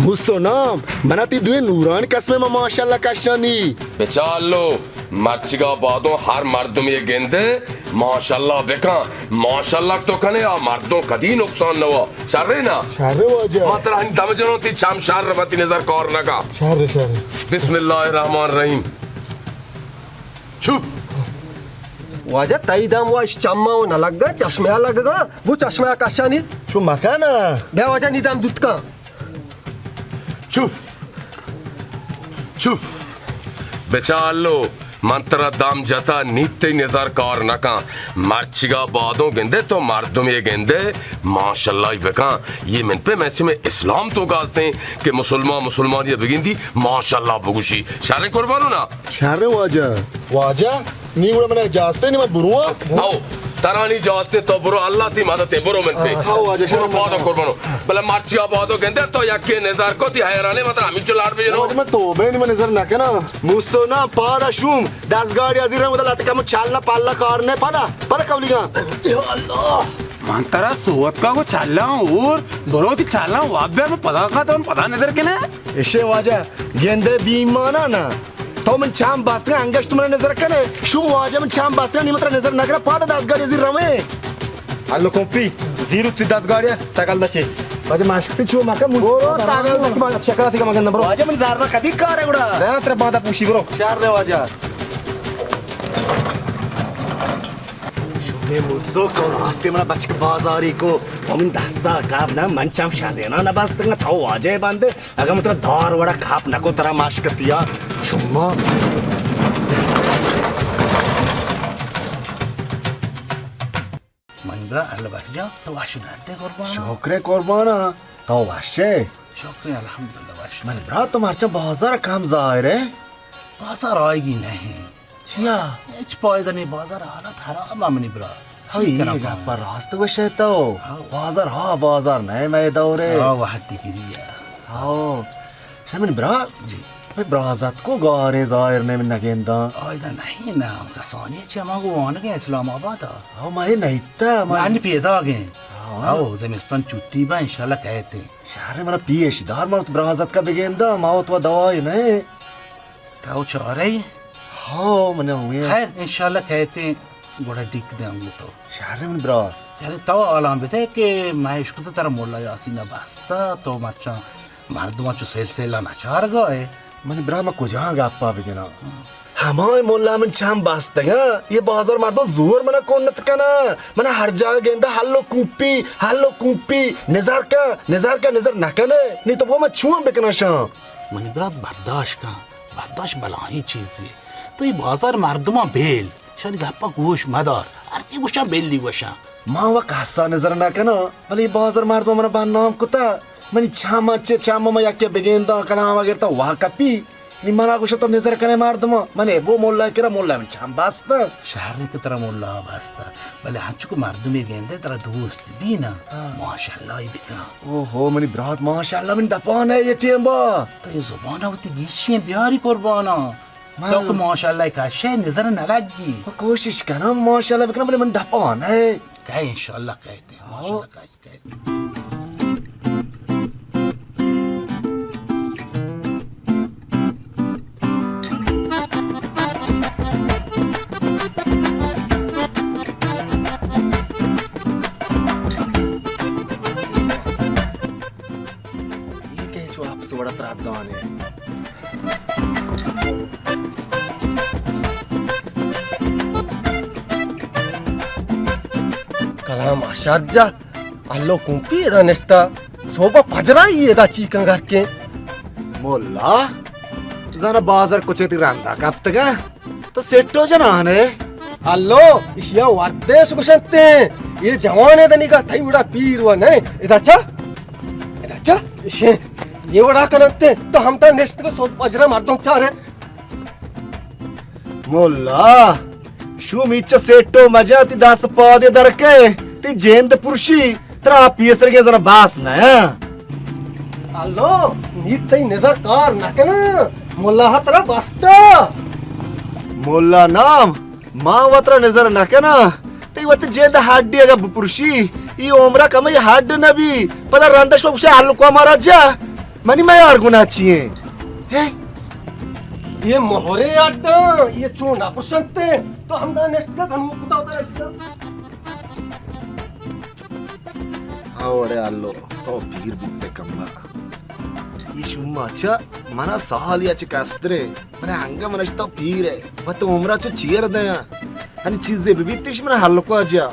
मुझसे ना मना ती दुए नूरान कसमे में माशाल्लाह कष्टानी बेचालो मर्चिगा बादों हर मर्दम ये गेंदे माशाल्लाह बेका माशाल्लाह तो कने आ मर्दों कदी नुकसान न हुआ शार रहे ना शारे वाजा मात्र हन दमजनों ती चाम शार रवती नजर कौर लगा शारे बिस्मिल्लाहिर्रहमानिर्रहीम चुप वाजा तई दाम वो चम्मा वो न लग गया चश्मा लगेगा वो चश्मा काशानी शू मक्का ना बे वाजा निदाम दूध का चुप चुप बेचालो मंत्र दाम जता नित्य नजर कार नका मर्चिगा बादों गेंदे तो मर्दों ये गेंदे माशाल्लाह बेका ये मन पे मैसे में इस्लाम तो गाजते कि मुसलमान ये बिगिंदी माशाल्लाह बुगुशी शारे कुर्बानो ना शारे वाजा नी उड़ा मैंने जास्ते नहीं मैं बुरुआ आओ तरानी जास्ते तो बुरो अल्लाह ती मदद बुरो मन पे आओ आजा बुरो बादो कुर्बानो भले मर्चिगा बादों गेंदे तो यके नजर को ती हैराने मतलब हमी चलाड़ पे जनो वाजा मैं तोबे नहीं मैं नजर ना कना मुझसे ना पादा शूम 10 गाड़ी अजीर मुदा लाते का मैं चालना पालना कारने पादा कौली का या अल्लाह మంతరా సోవత్కా को चलला और बरोती चलला वाब्या में पता का तो पता नजर के ना इशे वाजा गेंदे बीमाना ना तो मन चाम बास्ते अंगश तुमने नजर करे शू वाजा मन चाम बास्ते नहीं मतलब नजर नगरा पादा 10 गाड़ी अजीर रमे allo compi zero tidat gadia tagal dace वाजा माशकती छू मका मुझसे tagal dak ma shakala tiga maganda bro वाजा मन जारना कदी कार है उड़ा da tra bada pushi bro शार रे वाजा मैं मुझसे को रास्ते में बच के बाजारी को हम दस्ता काप ना मंचाम शादे ना बस तंग थाओ वाजे बंदे अगर मतलब दार वड़ा खाप नको तरह माशकतिया शुम्मा मंदरा अलबाजा तो वाशुनाते कुर्बान शोकरे कुर्बाना तो वाशे शुक्रिया अल्हम्दुलिल्लाह वाश मन ब्रा तुम्हारे बाजार काम जाहिर है बाजार आएगी नहीं छिया एच पायदा नहीं बाजार हालत हराम आमनी ब्रा हाय ये गप्पा रास्ते वशे तो बाजार हाँ बाजार नहीं मैं दौरे वाहद दिगिरिया हाँ शमिन ब्रा जी मैं ब्राज़त को गारे जाहिर ने में नगेंदा आयदा नहीं ना कसानी चमा को आने के इस्लामाबाद हाँ मैं नहीं था मानी पैदा गए आओ ज़मीस्तान छुट्टी बा इंशाल्लाह कहते शहर में पीएश दार माउत ब्राज़त का बिगेंदा माउत व दवाई नहीं ताऊ चारे हाँ मैंने हुए खैर इंशाल्लाह कहते बड़ा डिक देंगे तो शहर में ब्रा यानी ताऊ आलम बेटे कि मैं इसको तो तेरा मोला यासीना बास्ता तो मर्चा मर्दमा चो सेल नाचार गए मैंने ब्रा में कुछ हाँ गप्पा बिजना हमारे मोल्ला में चाम बास्ते हैं ये बाजार मार दो जोर मना कौन नत कना मना हर जगह गेंदा हल्लो कूपी नजर का नजर न कने नहीं तो वो मैं छुआ बेकना शां मनी ब्रात बर्दाश्त बलाई चीज है तो ये बाजार मर्दमा बेल शान गप्पा गोश मदार अर्ती गोशा बेल ली गोशा माँ वो कासा नजर न कना भले ये बाजार मार दो मना बान नाम कुता मनी छामा में याके बेगेंदा कना वगैरह तो वहाँ कपी निमना कुछ तो नजर कने मार दमा मने वो मोल्ला केरा मोल्ला में छाम बास्ता शहर ने कितना मोल्ला बास्ता भले हाचु को मार दूँ गेंदे तेरा दोस्त भी ना माशाल्लाह ये बिका ओहो मनी ब्रात माशाल्लाह मन दपान है ये टीम बा तो ये ज़ुबान होती गिशियाँ प्यारी कुर्बाना तो माशाल्लाह का शे नजर न लगी कोशिश करा माशाल्लाह बिकना बोले मन ढपान है कहे इंशाल्लाह कहते हैं माशाल्लाह कहते हैं ये कहीं जो आपसे बड़ा प्रावधान है Kalam aşarca. Allo kumpi eda nesta. Soba pajra iyi eda chikan garke. Molla जरा बाजार कुछ रंदा कब तक तो सेट हो जाना ने Allo işya varde sukuşante. Ye jawane dani ka thai uda pir wa ne. Eda cha. Eda cha. İşe. Ye uda kanante. To hum ta next ko soba pajra mar dong cha re. Molla शू मीच सेटो मजा ती दस पौधे दरके ती जेंद पुरुषी तरा पीसर के जरा बास ना Allo ni thai nazar kar na kana. Mulla hatra basta. Molla नाम माँ वत्रा नजर न के ना ती वत जेंद हाड्डी अगर पुरुषी ये उम्रा कम ये हाड न भी पता रंदश उसे आलू को मारा जा मनी मैं यार गुना चाहिए है ये मोहरे अड्डा ये चूना पुरसंते तो हम दा नेक्स्ट का गनु कुता होता है इसका आवड़े आलो तो भीर बित्ते कम्बा ये शुम्मा अच्छा मना सहाली अच्छे कास्त्रे मने हंगा मनश्ता भीर है वत उम्रा चो चीर दया आणि चीजें भी बित्तिश मना हल्लो को आजा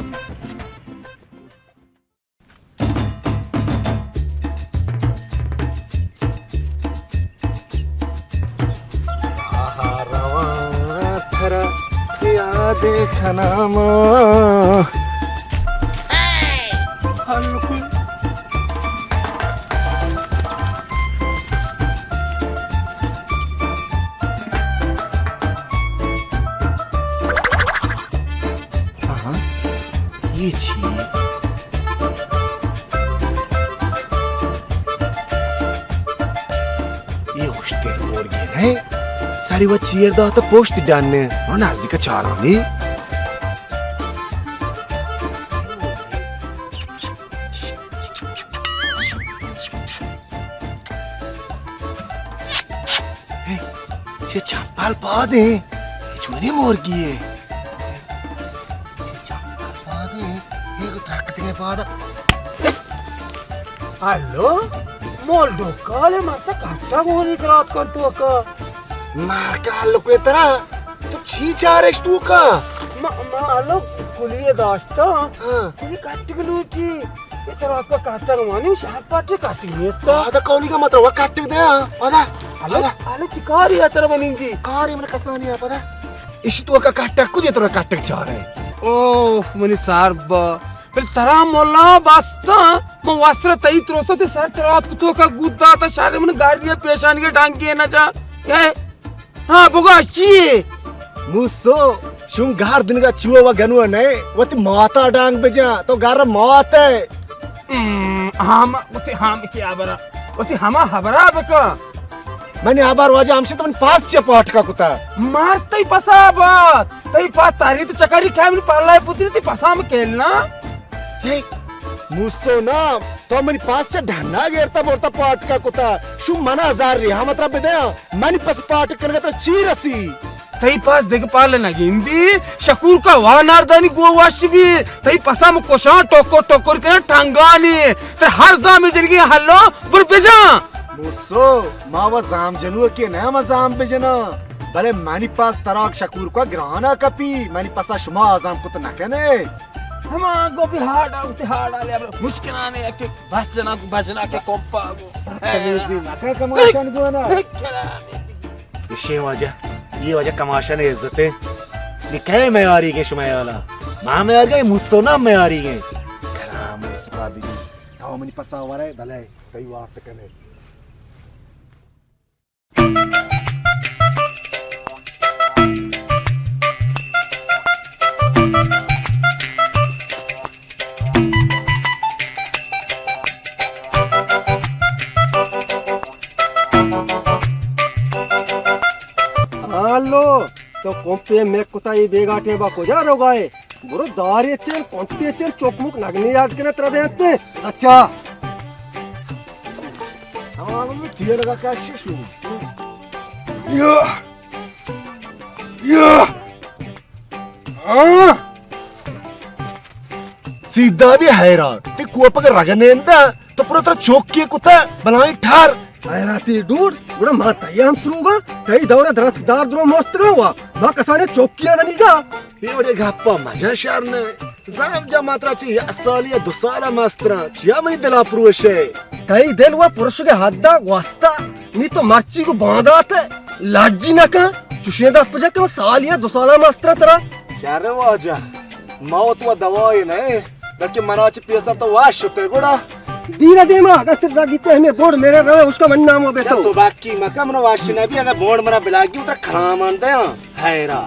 देखना ये छी ये होस्टेल मुर्गी है सारी वो चीर दा तो पोस्ट डालने और नाजी का चारा नहीं ये चंपाल पाद है ये चुने मुर्गी है ये चंपाल पाद है ये को त्राकते के पाद Allo? Moldo kale macha katta goni chalat kartu ka. मार का आलू को इतना तो छी चारेश तू का Ma allo kuliye dashta. हाँ Kuli katti gluti. ये chalat का katta gani shahad patte katti nesta. आधा कौनी का मतलब वो काट दे आधा Allo allo chikari atara baningi. कारी मन कसानी आप आधा इसी तो का काट कुछ इतना काट चाह रहे Oh mani sarba. फिर तरा मोला बास्ता मैं वस्त्र तई त्रोसो ते सर चरात कुतो का गुद्दा ता सारे मन गाड़ियां पेशान के टांग के ना जा ये हाँ बगाची मुसो शुंगार दिन का चुआ वा गनुआ नहीं वो ती माता डांग बजा तो गारा मौत है हम उते हम क्या बरा उते हमा हबरा बका मैंने आबार वाजा हमसे तो मन पास चपाट का कुता मार तई पसा बात तई पास तारी तो चकारी क्या मेरी पाला है पुत्री ती पसा में खेलना हे मुसो ना तो मनी पास च ढन्ना गेरता बोरता पाट का कुता शु मना हजार री हम अतरा बेदे मनी पस पाट करगा तो चीरसी तई पास देख पाले ना गिंदी शकूर का वानारदानी गोवाश भी तई पसा में कोशा टोको टोकोर के टांगानी ते हर दाम में जिंदगी हल्लो बुर बेजा मुसो मावा जाम जनुआ के ना मजाम बेजना भले मनी पास तराक शकूर का ग्राना कपी मनी पसा शुमा आजाम कुत ना कने हम गो भी हार्ड आउट हार्ड आले अब मुश्किल आने के भजना के कोपा नका कमाशन को ना ये वाजा ये वाजा कमाशन है इज्जत है ये कहे मैं आ रही के शुमाया वाला मां में आ गई मुसो ना मैं आ रही है कराम उस बाबी आओ मनी पसा वाला है भले कई वाट कने Allo तो कंपे में कुता ये बेगाटे बा को जा रोगाए बुरो दारे चेल कंटे चेल चोकमुक नगने याद के ना तरह देते अच्छा हाँ मैं ठीक लगा क्या शिशु सीधा भी हैरान ते कुआ पकर रगने तो पूरा तरह चौक के कुत्ता बनाई ठार आयराती डूड बुरा माता याम सुरूगा कई दौरा दरसदार द्रो मस्त का हुआ मां कसाने चौकिया नहीं का ये बड़े गप्पा मजा शारने जाम जा मात्रा ची असालिया दुसाला मास्त्रा चिया मनी दिला पुरुषे कई दिल हुआ पुरुष के हद्दा वास्ता नी तो मर्ची को बांधाते लाजी ना का चुशेदा पजा के सालिया दुसाला मास्त्रा तेरा शारे वाजा मौत व दवाई नहीं बल्कि मनाची पैसा तो वाश होते गुड़ा दीरा दे मां अगर तेरा गीते हमें बोर्ड मेरे रहे उसका मन नाम हो बेटा सुबह की मका मना वाश ने भी अगर बोर्ड मना बिलागी उतर खराम आंदे हैं हैरा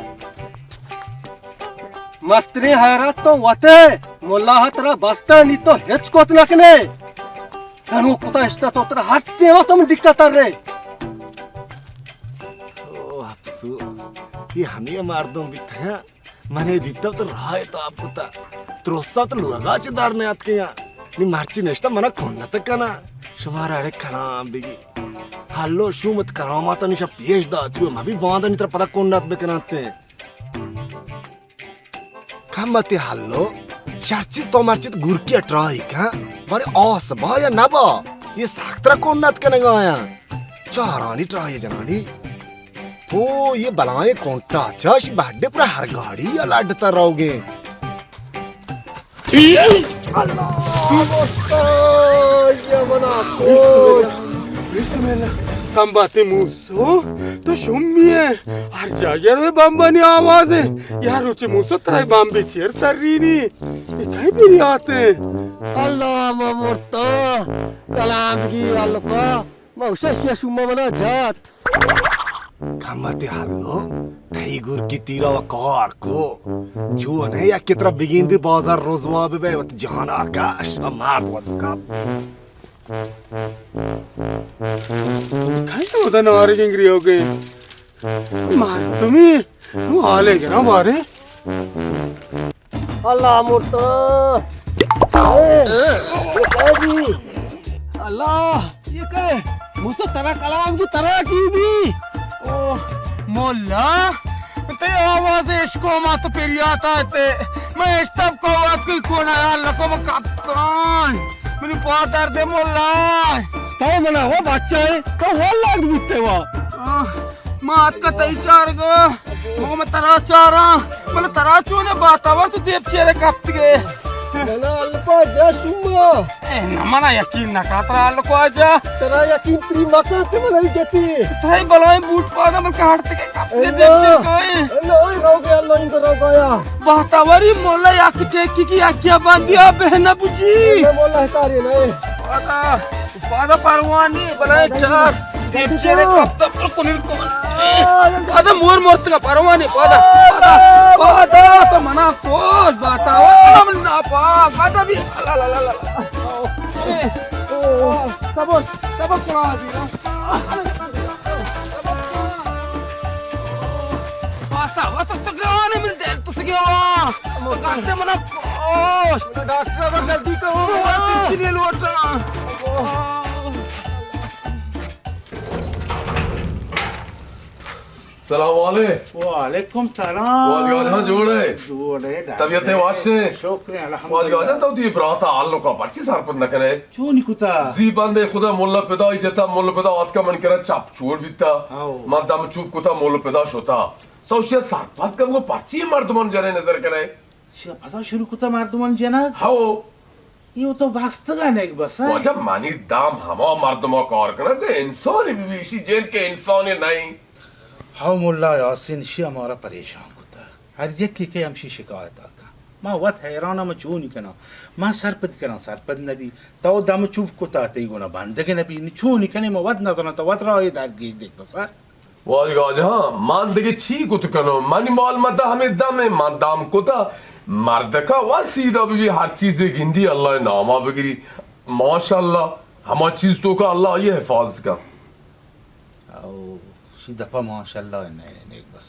मस्त्री हैरत तो वते मोल्ला तेरा बस्ता नी तो हेच कोत नकने तनु कुता इस्ता तो तेरा हट्टे वा तुम दिक्कत कर रहे ओ अफसोस ये हमें मार दूं बिथा मने दित्ता तो रहा है तो आपको ता त्रोसा तो लुगा चदार ने आत के या नी मार्ची नेस्टा मना खोना तक ना शुमारा अरे खराम बिगी हल्लो शू मत करामा तो निशा पेश दा चुए मभी बांधा नितर पता कौन नात बेकनाते मते हल्लो चर्चिस तो मर्चित गुरकी अट्राई का बारे औस बा या ना बा ये साख्तरा कौन नात के नगाया चारानी ट्राई जनानी ओ ये बलाए कौनटा चाश बड्डे पूरा हर गाड़ी या लाडता रहोगे हम बातें मुसो तो शुम्मिए हर जागे रे बम्बानी आवाज है यार उचे मुसो तराई बम्बे चेर तर्रीनी ये कहीं भी नहीं आते अल्लाह ममurto कलाम की अल्लाह मौशा शिया शुम्मा मना जात खमते हल्लो थई गुर की तीरा व कार को जो ने या कितना बिगिंदी बाजार रोजवा बे वत जहान आकाश मार वत का कहीं तो उधर नारे किंगरी हो गए मार तुम्ही तू आले के ना मारे अल्लाह मुर्तो अल्लाह ये कहे मुझसे तरह कलाम की तरह की भी ओ मोल्ला ते आवाज इसको मत पेरियाता ते मैं इस तब को आवाज कोई कोना यार लको मैं कप्तान मैंने पातर दे मोल्ला ताऊ मना वो बच्चा है तो वो लाग बिते वा मात का तई चार गो मो मैं तरा चारा मतलब तरा चोने बातावर तो देव चेरे कप्त गए ना अल्पा जा शुम्मा नमना यकीन ना कातरा अल्को आजा तेरा यकीन त्री मका ते मलाई जती तई बलोय बूट पादा मन काटते के कप्ते देव चेरे गए ना ओए रो गया अल्लाह इनको रो गया बातावरी मोल्ला याक टेकी की आख्या बांधिया बहना बुजी मैं बोला है तारे नहीं पादा परवानी बलाय चार देव चेरे कप्ता पर कोनिर को पादा मोर मोर्त का परवानी पादा तो मना कोस बातावर ना पा काटा भी ला ला ला ला सबक करा दी ना बातावर तो तगराने में दे तो सके वा काटे मना कोस डॉक्टर पर जल्दी करो चिले लोटा सलाम वालेकुम वालेकुम सलाम वाजगाजा जोड़े जोड़े तबीयत है वाशे शुक्र अल्हम्दुलिल्लाह वाजगाजा तो दी ब्राता आलो का पर्ची सरपंच न करे चोनी कुता जी बंदे खुदा मोल्ला पैदा ही देता मोल्ला पैदा आत का मन करा चाप छोड़ बिता आओ। मादम चुप कुता मोल्ला पैदा होता तो उसे सरपंच का वो पर्ची मर्दमन जने नजर करे शिया पता शुरू कुता मारदुमन जना हाओ ये तो वास्तगा ने एक बस वजह मानी दाम हमा मर्दमा कार करना तो इंसान ही भी इसी जेल के इंसान ही नहीं हाउ मुल्ला यासिन शिया हमारा परेशान कुता हर एक की हमशी शिकायत आका मां वत हैरान में चूनी कना मां सरपद कना सरपद नबी तो दम चुप कुता ते गुना बंदगे नबी चूनी कने में वत नजर तो वत रहा इधर की देख बस वाजगाजा मान दगे छी कुत कनो मानी माल मदा हमें दम है मादाम कुता मर्द का वसीदा भी हर चीज गिंदी अल्लाह नामा बगिरी माशाल्लाह हमा चीज तो का अल्लाह ये हिफाजत का शी दफा माशाल्लाह ने एक बस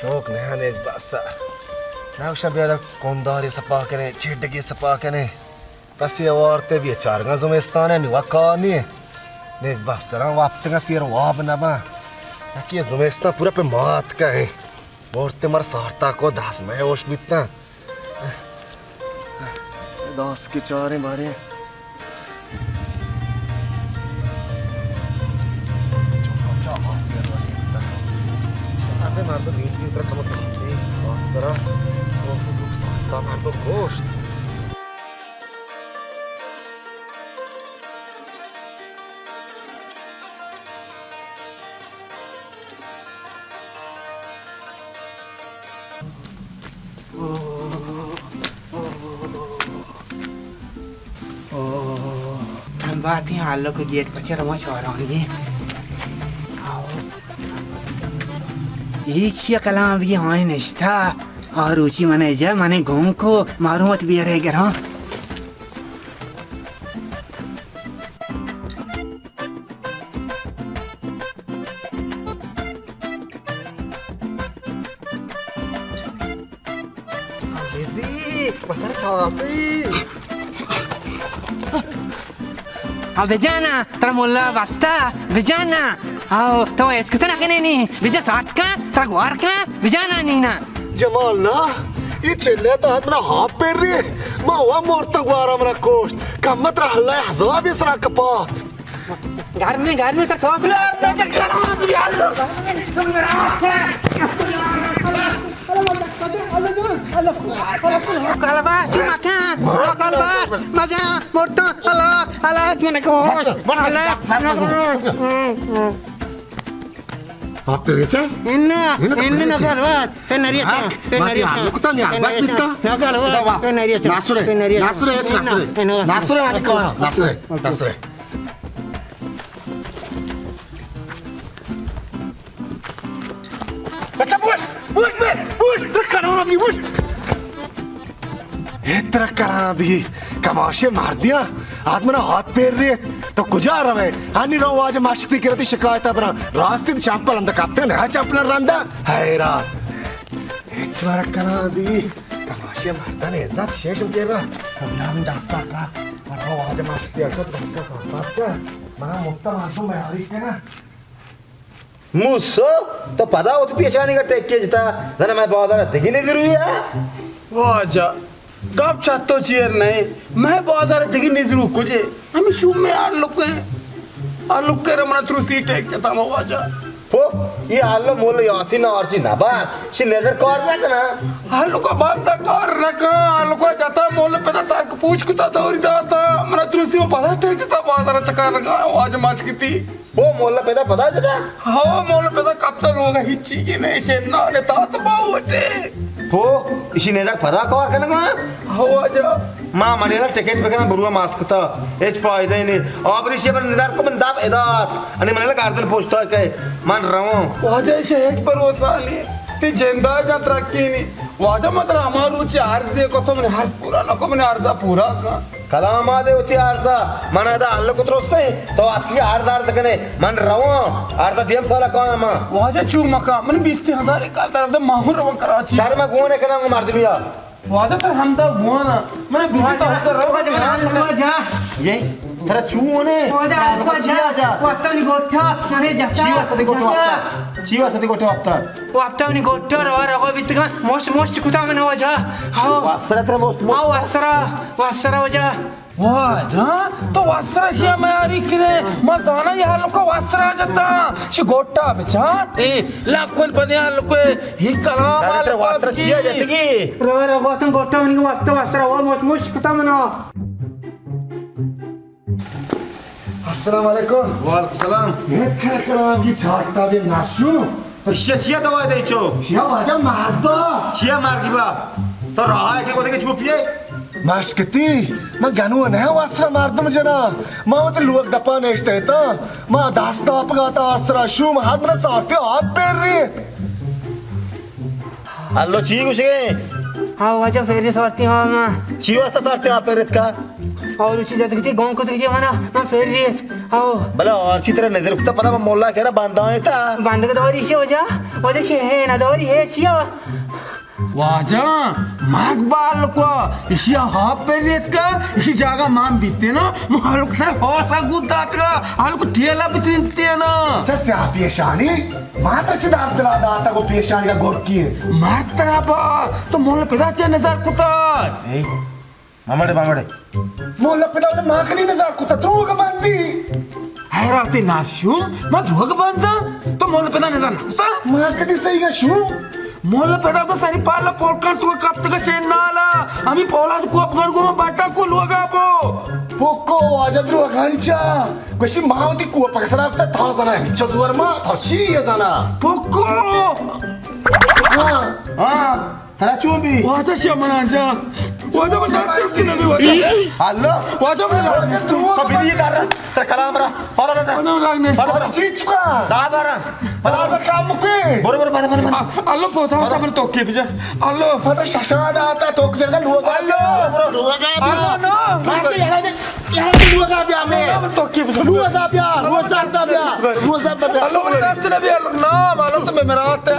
चौक नया ने बस ना उस बेरा कोंदारी सपा कने छेड़गी सपा कने बस ये औरतें भी चार गज में स्थान है निवा कानी ने बस रहा वापस का सिर वाब ना बा ताकि ये जुमेस्ता पूरा पे मात का है औरतें मर सारता को दास में ओश बितना दास के चारे मारे मार दो नींद की तरह कमर नहीं बस जरा वो दुख सकता मार दो गोश्त हम बात ही हालों के गेट पर चढ़ मच रहा हूँ ये एक शी कलाम भी आए निष्ठा और उसी मने जा मने घूम को मारू मत भी रह गया हाँ हाँ बेजाना तेरा मुल्ला वास्ता बेजाना आओ तो इसको तो ना कहने नहीं बेजा साथ का तेरा गुआर का बेजाना नहीं ना जमाल ना ये चले तो हाथ में हाथ पैर रही माँ हुआ मोरता गुआरा मेरा कोस्ट कम मत रहा हल्ला हज़ाब इस रहा कपा घर में तो टॉप कलबास तू माथा कलबास मजा मोरता अला मैंने को आप तेरे से इन्ना नगरवार नरिया लुकता नहीं बस बिता नगरवार नरिया नासुरे वाली कौन नासुरे अच्छा बुश रखना अभी बुश इतना करा भी कमाशे मार दिया आदमी ना हाथ पैर रहे तो कुजा रहा है हानि रो आज माशिक की रहती शिकायत अपना रास्ते चंपल अंदर कापते ना चंपल रंदा हैरा इतना करा भी कमाशे मारता ने इज्जत शेष के रहा अब नाम दास्ता का रो आज माशिक की तो दास्ता साफ का मां मुक्ता मासूम है हरी के ना मुझसे तो पता हो तो पेशानी का टेक के जिता ना मैं बहुत ज़्यादा दिखी नहीं जरूरी है वाह जा गप चातो चेयर नहीं मैं बहुत सारे दिखी नहीं जरूर कुछ हमें शुभ में आर लोग के रमना त्रुसी टेक चता मवा जा हो ये हालो मोल यासी ना और चीना बा शी लेजर कार ना कना हालो का बात ता कर रखा हालो का जाता मोल पे ता ताक पूछ कुता दौरी दाता मना त्रुसी में पता टेक चता बहुत सारा चक्कर लगा आज माच की थी वो मोल पैदा पता जता हाँ मोल पे ता कब तक होगा हिच्ची की नहीं चेन्ना ने ता तो बावटे हो इसी नेजर पता कार करना का हो आजा मां मनेला टिकट पे करना बरुआ मास्क था एच फायदा ही नहीं ऑपरेशन पर निदार को बंदा एदात अनि मनेला गार्डन पोस्ट है के मान रहो वाजा शेख पर वो साली ती जेंदा का तरक्की नहीं वाजा मतलब हमारू चार से को तो मैंने हर पूरा ना को मैंने अर्धा पूरा का कलाम आदे उची अर्धा मना दा अल्लाह को त्रोसे तो आतकी अर्धार तक ने मान रहो अर्धा दियम साला का मां वाजा चू मका मैंने 20,000 का तरफ दे माहौर रवा कराची शर्मा गोने कना मार दिया वाजा तर हम दा गोना मैंने बीता होता रवा जा ये तेरा छूने जा वाता नि गोठा माने जा चीवा सदी गोठा वाता वाता नि गोठा रवा बितका मोस्ट कुता में हो जा हां वासरा तेरा मोस्ट वासरा वजा वाजा तो वासरा शिया मैं आरी किरे मजाना ये हाल को वासरा जाता शि गोटा बचा ए लाखों पदिया लोग ही कलाम तेरा वासरा छिया जाती की रवा तुम गोठा नि वासरा वो मोस्ट कुता में अस्सलाम वालेकुम वालेकुम सलाम ये क्या कलाम की छाटता भी नाशु छिया दवा दे चो शिया वाजा मारता छिया मार की बा तो रहा है के को देखे छुपिए माशकती मैं गनु ने वासरा मारदम जना मां मत लुक दपा नेस्टेता मां दास्ता अपगाता आसरा शूम हाथ में साथे हाथ पैर रही अल्लो ची कुछ हाँ वाजा फेरी सवारती हाँ मैं चियो असता तारते आप पेरेत का और उसी जाते कि गांव को तो किया माना मैं फेरी हाँ भला और चित्र नजर कुत्ता पता मैं मोल्ला कह रहा बांधा है था बांध के दौरी से वजह से है ना दौरी है छिया वाजा मार्ग बाल को इसी हाफ पे रेत का इसी जगह माम बीतते ना मालूक से हौसा गुद्दा का आलू ठेला बितते ना जैसे आप पेशानी मात्र से दार दिला दाता को पेशानी का गोर किए मात्रा बा तो मोल पैदा चे नजर कुता मामड़े मामड़े मोला पिता ने मां कनी नजर कुत्ता तू का बंदी हैराते नाशू मैं धुआग बांधा तो मोल पैदा नजर कुता मां कनी सही का शू मोल पैदा तो सारी पाला पोलकर तू कब तक शेन नाला हमी पोला को अपगर को बाटा को लुगा पो पोको आजद्रो गांचा कशी मावती को पकसरा था जना चजुवर मा थची ये जना पोको हाँ तेरा चूबी वाजा शमना जा वाजा में डांस की नबी वाजा हेलो वाजा में डांस तू तो बिजी कर रहा तेरा कलाम रहा पता था वाजा में डांस पता चीच का दादा रहा पता मत काम के बरोबर पता अल्लो पोता वाजा में तो के बिजा अल्लो पता शशादा आता तो जगह लुगा अल्लो लुगा ना मासे यहाँ लुगा बिया में तो के बिजा लुगा बिया लुगा बिया अल्लो में डांस नबी अल्लो ना मालूम तो मैं मेरा आते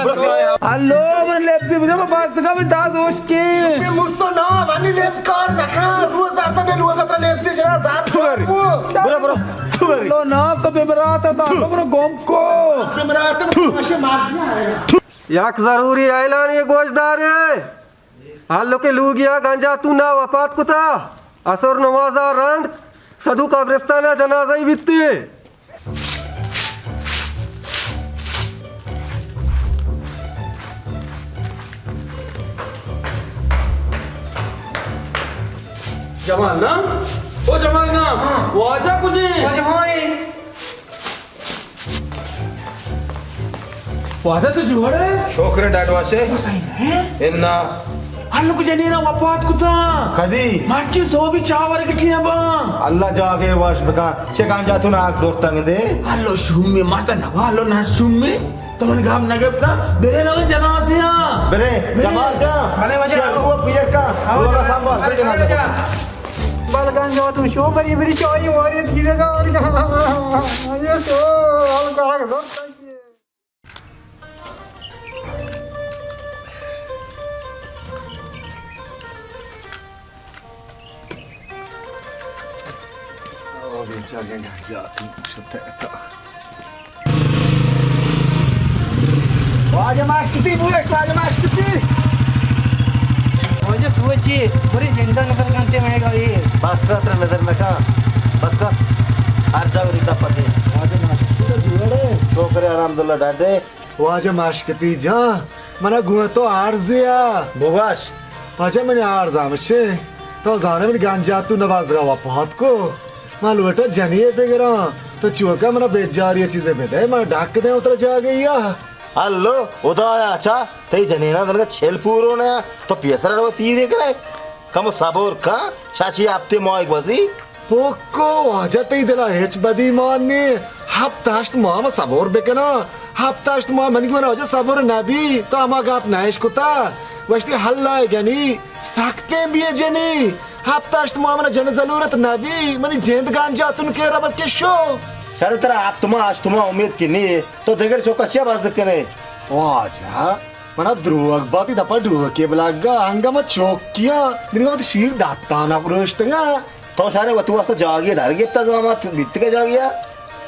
अल्लो मैं लेफ्ट बिजा में बात का भी दास होश के मैं मुझसे ना मानी लेप्स कार रखा रोज आरता में लुगा कतरा लेप्स से जरा जार बरो अल्लो ना तो मैं मेरा आता था अल्लो मेरा गोम को मेरा आते में मासे मार दिया याक जरूरी ऐलान ये गोशदार है हाल के लूगिया गांजा तू ना वफात कुता असर नवाजा रंद सदु कब्रिस्तान जनाजा ही बित्ती जमाल ना ओ जमाल ना वाजा कुछ वाजा तो जुड़े शोकरे डाटवा से इन्ना अल्लो कुछ नहीं ना वापात कुता कदी माची सो भी चावर कितनी बा अल्लाह जाके वाश बका चेकान जातू ना आग जोर तंग दे अल्लो शुम्मी माता नवा अल्लो ना शुम्मी तो मन गाम नगेपता बेरे लगे जनासिया बेरे जमाल जा मने वजह वो पियर का वो का सांबा से जना बालकान जाओ तुम शो बरी बरी चोरी और ये जीवे जा और ये तो हम कहा के दोस्त वाजे मास्कती बुलेट वाजे मास्कती मुझे सोची पूरी जिंदा नजर कांटे में ये बस का तेरा नजर में का बस का हर जगह रिता पते वाजे मास्कती तो जुड़े शोकरे आरामदुल्ला डाट दे वाजे मास्कती जा मना गुआ तो आरजिया बोगाश वाजे मैंने आरजा मशे तो जाने में गांजा तू नवाज रहा वापात को मालूटा जनिए पे गिरा तो चुका मना बेजारी चीजें पे दे मैं ढाक दे उतर जा गई या हल्लो उदाया अच्छा ते जनेना दरगा छेल पूरो ने तो पियसरा रो तीरे करे कम साबोर का शाची आपते मोय बसी पोको वाजा ते दिला हेच बदी माने हफ्तास्ट मामा सबोर बेकना हफ्तास्ट मामा मन को वाजा सबोर नबी तो अमा गाप नाइश कुता वस्ती हल्ला गनी सकते भी जनी हफ्तास्ट मामा जन जरूरत नबी मनी जेंद गांजा तुन के रबत के शो सर तेरा आप तुम आज तुम उम्मीद की नहीं तो देगर चौका छिया बाज करे वाजा मना द्रुवक बाती दपा ढुव के बलागा हंगामा चौकिया दिन का शीर दाता ना पुरुषतगा तो सारे वतु वास्ते जागिए धार के ता जमा बीत के जागिया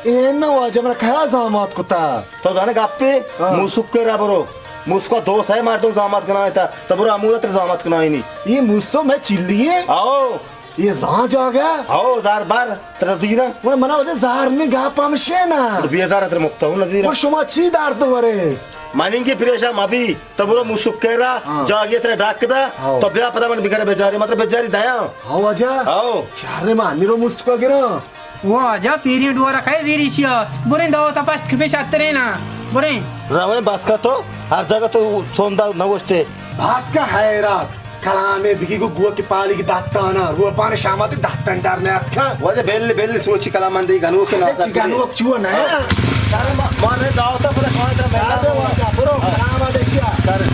ए ना वाजा मना खया जामात कुता तो जाने गापे मुसुक के रा बरो मुसको दोस्त है मार दो जामात कना था तब बरो अमूलत जामात कना ही नहीं ये मुझसे मैं चिल्लिए आओ ये जहाँ जा गया आओ दार बार तेरा दीना वो मना वजह जार ने गा पामशेना तो बियादार तेरे मुक्ता हूं नदीरा वो शुमा ची दार तो वरे मानेंगे प्रेशा माबी तब बरो मुसुक के रा जागिए तेरे डाक दा तो बिया पता मन बिगड़े बेचारी मतलब बेचारी दया हाँ वजह आओ शहर में मानी रो मुझको गिरा वो आजा पीरियड वाला खाए देरी छिया बोरे दाव तपास खपे शात्रे ना बोरे रवे बस का तो हर जगह तो सोंदा नवस्ते भास का हैरात कलामे बिगी को गुआ की पाली की दाता ना रुआ पाने शामाती दाता अंदर ने आता वजे बेल्ले बेल्ले सोची कला मंदी गनु के ना चिकनो चुआ ना तारे माने दाव ता पता कौन तेरा दे वाजा बरो कलामा देशिया तारे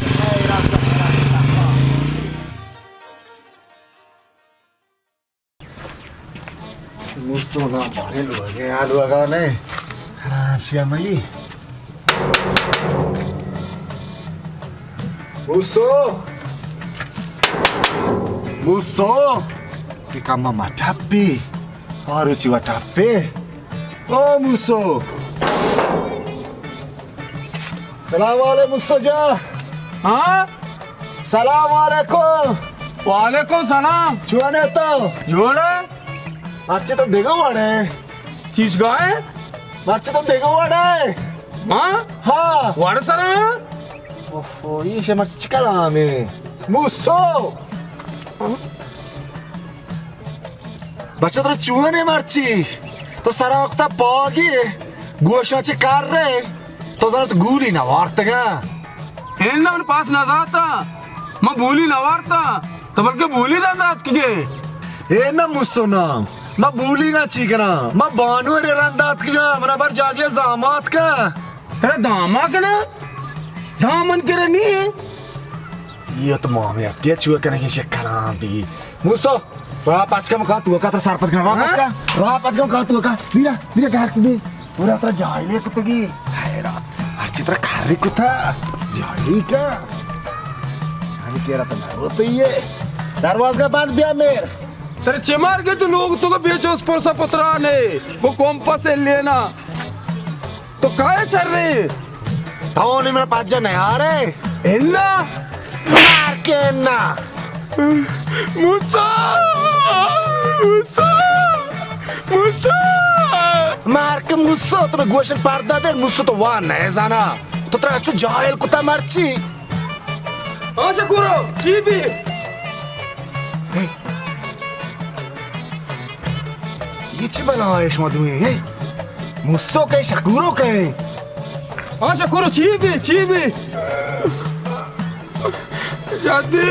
musuh nak balik lu lagi alu agak ni. Siapa lagi? Musuh. Ika mama tapi, baru jiwa tapi. Oh musuh. Assalamualaikum musuh jah. हाँ Assalamualaikum. वालेकुम सलाम Cuan itu. जोड़ा Marci tu देखो वाले. चीज गाए Marci tu देखो वाले. हाँ हाँ. वाड़े सरा Oh, ini saya marci cikalah me. Musuh. Baca terus cuan ni marci. तो सारा वक्त पागी गोशाचे कर रहे तो जरा तो गुली ना वार्ता का इन्ना मन पास ना जाता मैं बोली ना वार्ता तो बल्कि बोली ना दात के ए ना मुसोना मैं बोली का चीकना मैं बानू रे रंदात का बराबर जागे जामात का तेरा दामा के ना दामन के नहीं है ये तो मामे क्या चुआ करने की शक्करा भी मुसो Rap aja kamu kau tua kata sarpat kena rap aja kamu kau tua kah mira kahar tu ni udah terus jahil ya kutu gi hayrat arci terus kari kuta jahil ka ani kira तो ना वो तो ये दरवाजा बंद भी मेर तेरे चिमार के तो लोग तो का बेचो उस पर सा पतरा ने वो कॉम्पास से लेना तो काहे सर रे तो नहीं मेरा पाँच जन है यारे इन्ना मार के ना मुसा मार के मुस्सो तो मैं गोशन पारदा दे मुस्सो तो वाह नहीं जाना तो तेरा अच्छु जाहिल कुत्ता मरची हाँ शकुरो चीबी ये चिबला है शमादुए हे मुस्सो के शकुरो के हाँ शकुरो चीबी जाते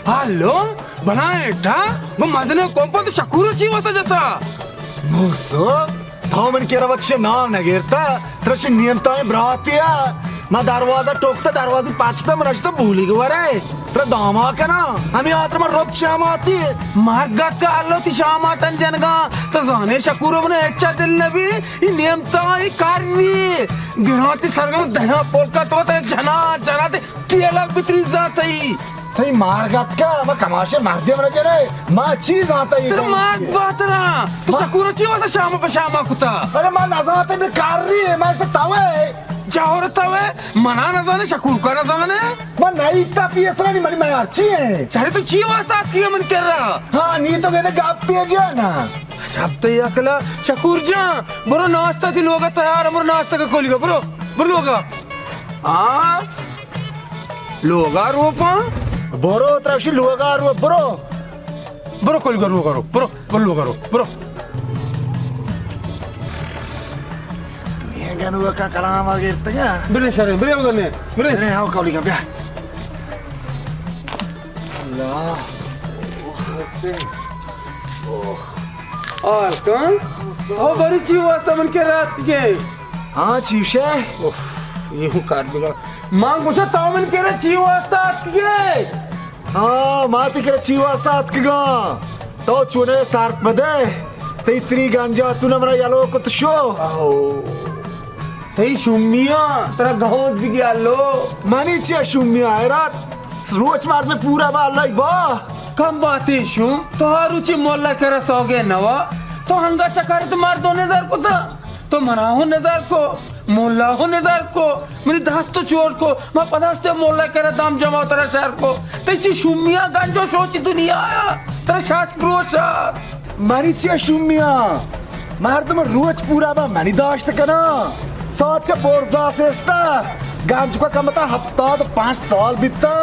हेलो बनाए था वो मजने कॉम्पा तो शकुरो ची वसा जाता मुस्सो तो मन केरा वक्ष नाम नगेरता तरच नियमताएं ब्रातिया मैं दरवाजा टोकता दरवाजे पाचता मन तो भूली गवा रे तेरा दामा का ना हमें आत्र में रोब शाम आती है मार्गात का आलो ती शाम आतन जनगा तो जाने शकुरो बने अच्छा दिल नबी ये नियमताएं कार्य गिराती सरगम दहना पोलका तो जना ते टीला बितरी जाता ही सही मार्गात का मैं कमाशे माध्यम रजे रे माँ चीज आता है तेरा मार्ग बात ना तो शकुरो ची वसा शाम पे शाम कुता अरे माँ नजाते में कार रही है मैं इससे तावे जाओ रे तवे मना ना जाने शकुर का ना जाने मैं नहीं इतना पियसरा नहीं मरी मैं अच्छी है सारे तो ची वसा की मन कर रहा हाँ नहीं तो कहते गाप पिए जा ना सब तो अकला शकुर जा बरो नाश्ता थी लोग तैयार हमरो नाश्ता का खोलिगा बरो लोगा हाँ लोगा रोपा बोरो तरफ लोगा रो बरो खोलिगा लोगा रो बरो लोगा रो बरो ये गनु का कलाम आगे इतना बिरे शरे बिरे उधरने बिरे अरे हाँ कौली का ब्याह अल्लाह और कौन ओ बड़ी ची वास्ता मन के रात के हाँ चीवशे ये हूँ कार बिगा मांग मुझे ताव मन के रे ची वास्ता के हाँ माती करे चीवा साथ के गा तो चुने सार्प बदे ते इतनी गांजा तूने मरा यालो को तो शो तेरी शुमिया तेरा गाँव भी गया लो मानी चिया शुमिया है रात रोज मार में पूरा बाल लाई वाह कम बात है शुम तो हर रुचि मोल्ला करे सोगे नवा तो हंगा चकारी तो मार 2000 को था तो मना हो नजर को मोल्ला हो नजर को मेरी दास तो चोर को मैं पदार्थ मोल्ला करे दाम जमा तेरा शहर को तेरी शुमिया गंजो सोची दुनिया आया तेरा शास्त्र प्रोचा मानी चिया शुमिया मार तो मैं रोज पूरा बा मानी दाश्त कना साचा बोर्जा से स्ता गांज का कमता हफ्ता तो 5 साल बीता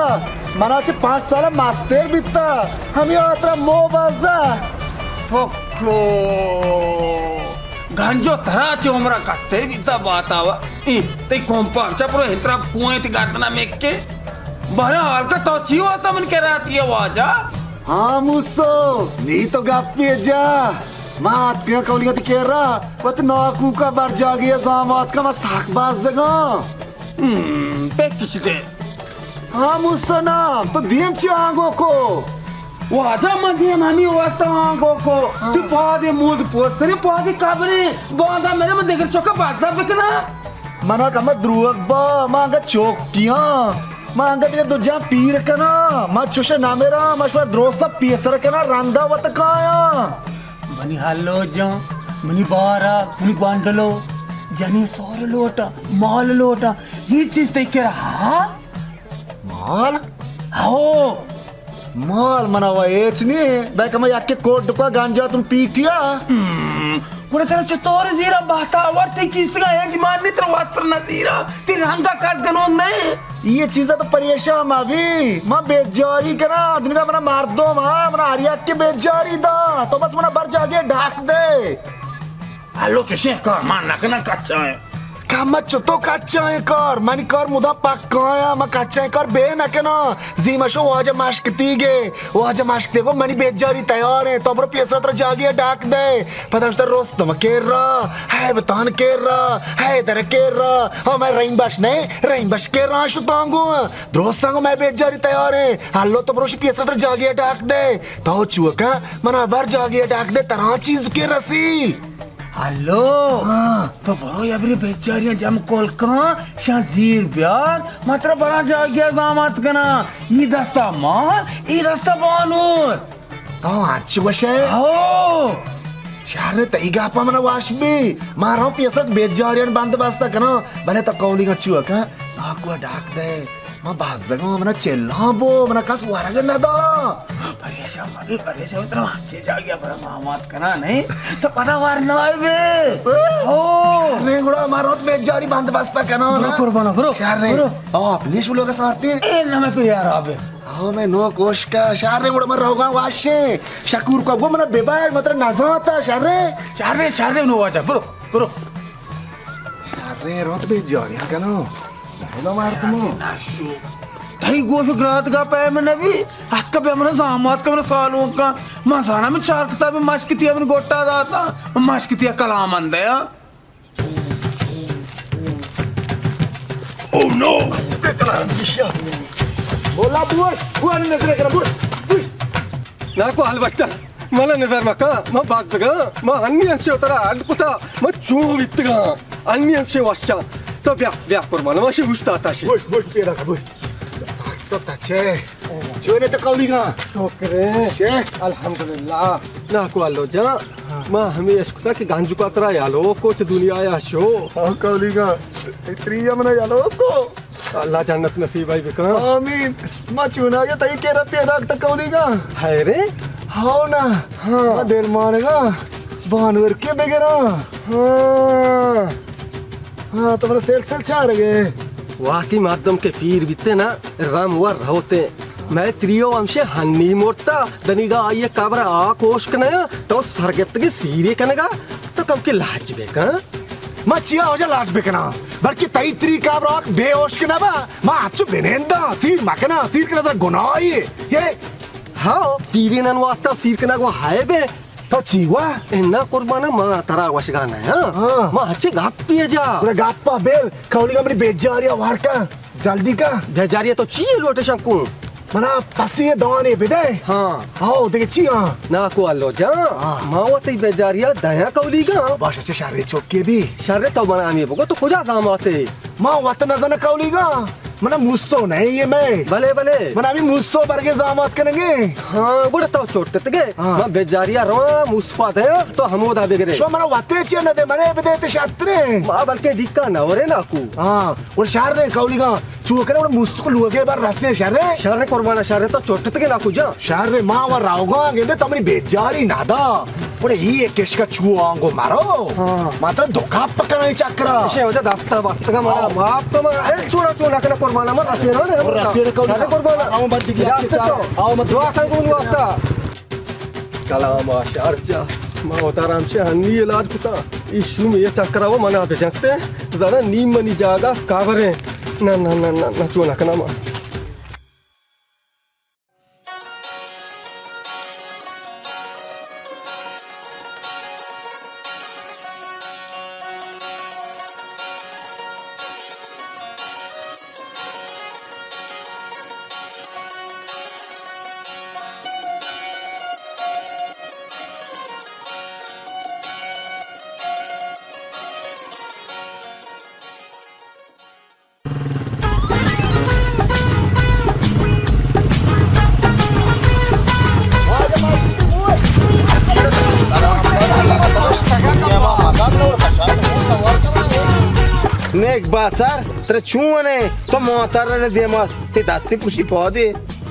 मना चे 5 साल मास्टर बीता हम यात्रा मोबाजा पोको गंजो तरह चे उमरा कस्ते बीता बात आवा ते कोंपा चपरो हितरा कुएं ते गातना में के बड़ा हाल का तो चीव आता मन के रात ये वाजा हाँ मुसो नहीं तो गप्पी जा मात क्या कौलिया तो कह रहा वत नाकू का बार जागी जामात का मैं साख बाज जगह पे किसी दे हाँ मुसो ना तो दियम ची आंगो को Waja mandi mami wasta goko. Tu pade mood posere pade kabre. Banda mere me degar choka basta bekna. Mana kama druak ba, manga chokiyan. Manga dia dujja pir kana. Ma chusha namera, mashwar drosta piesara kana randa watakaya. Mani hallo jo, mani bara, mani bandalo. Jani sor lota, mal lota. Ye cheez देख के रहा. Mal? How? Mal mana wa echni. Baik kama yakke कोट दुका गांजा तुम पीटिया. Kuna cara cetor zira bahta awarte kisga है जमान ने तेरा वास्त्र न zira. तेरे रंगा काट गनो नहीं. ये चीज़ तो परेशान मावी माँ बेजारी करा दुनिया मना मार दो माँ मना आरिया के बेजारी दा तो बस मना बर जाके ढाक दे Hallo tu sheka man nak kena kacau. Kamat चुतो कच्चा है कर मानी कर मुदा पक्का मा कच्चा है कर बे ना के ना जीमाशो वाजा मास्कती गे वाजा मास्कते को मानी बेजारी तैयार है तो बरो पियसरा तर जागे ढाक दे पता रोज तुम केरा है बतान केरा है दर केरा हाँ मैं रेन बश केरा शु तांगो द्रोस सांगो मैं बेजारी तैयार है हालो तो बरो पियसरा तर जागे ढाक दे तो चुका मना बार जागे ढाक दे तरह चीज के रसी Hallo. तो बरो याबरी बेचारियां जम कॉल का शाजीर ब्यार मात्र बड़ा जा गया जामत कना ये दस्ता मार ये दस्ता बानूर तो आज वशे आओ शहर तईगा पा मना वाशबी मारो पियसत बेजारियन बंद बस्ता कना बने तो कौली का चुआ का आकुआ डाक दे मां बाजगो मना चेल्लाबो मना कस वारग नदा परेशान उतना अच्छे जा गया बड़ा मामात कना नहीं तो पता वार ना आवे ओ रेंगुड़ा मारो बेजारी बंद बस्ता कना ना कुर्बाना ब्रो शहर रे आप पुलिस वालों का साथ दे ए ना मैं पे यार आवे आओ मैं नो कोश का शहर रेंगुड़ा मर रहोगा वाशे शकूर को वो मना बेबार मतलब नाजाता शहर शारे नो वाजा ब्रो शहर रे रोत बेजारी कना हेलो मार तुम नाशु तही गोश ग्रात का पे में नबी आज का पे हमने सामात का हमने सालों का मसाना में चार किताबें माशकिती हमने गोटा दाता माशकिती कलाम अंदे या Oh no! बोला बुआ ने नजर करा बुश नाको हलवस्ता मला नजर मका म बाजगा म अन्नी अंशे उतरा अडकुता म चू वित्तगा अन्नी अंशे वाशा तो ब्या कुर्बाना माशी हुस्ता ताशी बुश पेरा का बुश तो तचे जोने तो कौलीगा टोकरे शे अल्हम्दुलिल्लाह नाको आलो जा म हमें यशकुता की गांजू का तरा यालो कोच दुनिया या शो हाँ कौलीगा इतनी यमना यालो को अल्लाह जन्नत नसीब आई बिका आमीन माँ चुना के तई केरा पेदा तक कौलीगा है रे हाँ ना हाँ दिल मारेगा बानवर के बेगरा हाँ तुम्हारा सेल छा रहे वाकई माध्यम के पीर बिते ना राम वर होते मैं त्रियो अंशे हन्नी मोड़ता दनिगा आइए काबरा आ कोश कना तो सरगप्त के सीरे कनेगा तो कम के लाज बेका मचिया हो जा लाज बेकना बल्कि तई त्री काबरा बेहोश के ना बा माँ अच्छु बेनेंदा सीर मकना सीर के नजर गुनाही ये हाँ पीरे नन वास्ता सीर कना को हाय बे तो चीवा इन्ना कुर्बाना माँ तरा वशगाना है हाँ माँ अच्छे गाप पिए जा पूरा गाप्पा बेल कौलीगा मेरी बेजारिया वार का जल्दी का बेजारिया तो चाहिए लोटे शंकु मना पसी दाने बिदे हाँ आओ देखे चिया ना को आलो जा माँ वो तई बेजारिया दया कौलीगा बाश अच्छे शारे चौके भी शर्रे तो बना आमी बोको तो खुजा काम आते माँ वतन नजर कौलीगा मना मुस्सो नहीं ये मैं भले भले मना अभी मुस्सो बरगे जामात करेंगे हाँ बुढ़ा तो छोटे तके माँ बेजारिया रो मुस्फा दे तो हम उदा बेगरे शो मना वते चिया न दे मने बिदे ते शात्रे माँ बल्कि डिक्का ना हो रे ना कु हाँ और शार रे कौलीगा चुकरे और मुस्सो लुगे बार रस्ते शारे शर्रे कुर्बाना शर्रे तो छोटे तके ना कुजा शार रे माँ वर राउगा गेंदे तमरी बेजारी नादा और ये केश का चुआंगो मारो मात्र धोखा पकना ही चक्रा ऐसे हो जा दास्ता वास्ता का मारा बाप तो मारा ए चूड़ा कना कुर्बाना मारा रस्ते ना और रस्ते रे कौलीगा कुर्बाना आओ मत दिखिए आओ मत दुआ कर कौन वास्ता कलाम आशार जा माँ उताराम से हन्नी इलाज कुता इशू में ये चक्रा वो मना पे सकते जरा नीम मनी जागा कावरे ना चूना कना माँ नेक बाजार तेरे छुने तो मोहतार ने दे मत ते दास्ती पुशी पौधे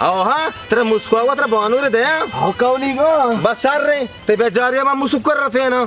आओ हाँ तेरा मुस्कुआ तेरा बानू रे दया आओ कौली गो बस सर रे ते बेजारिया मा मुसुक कर रहे हैं ना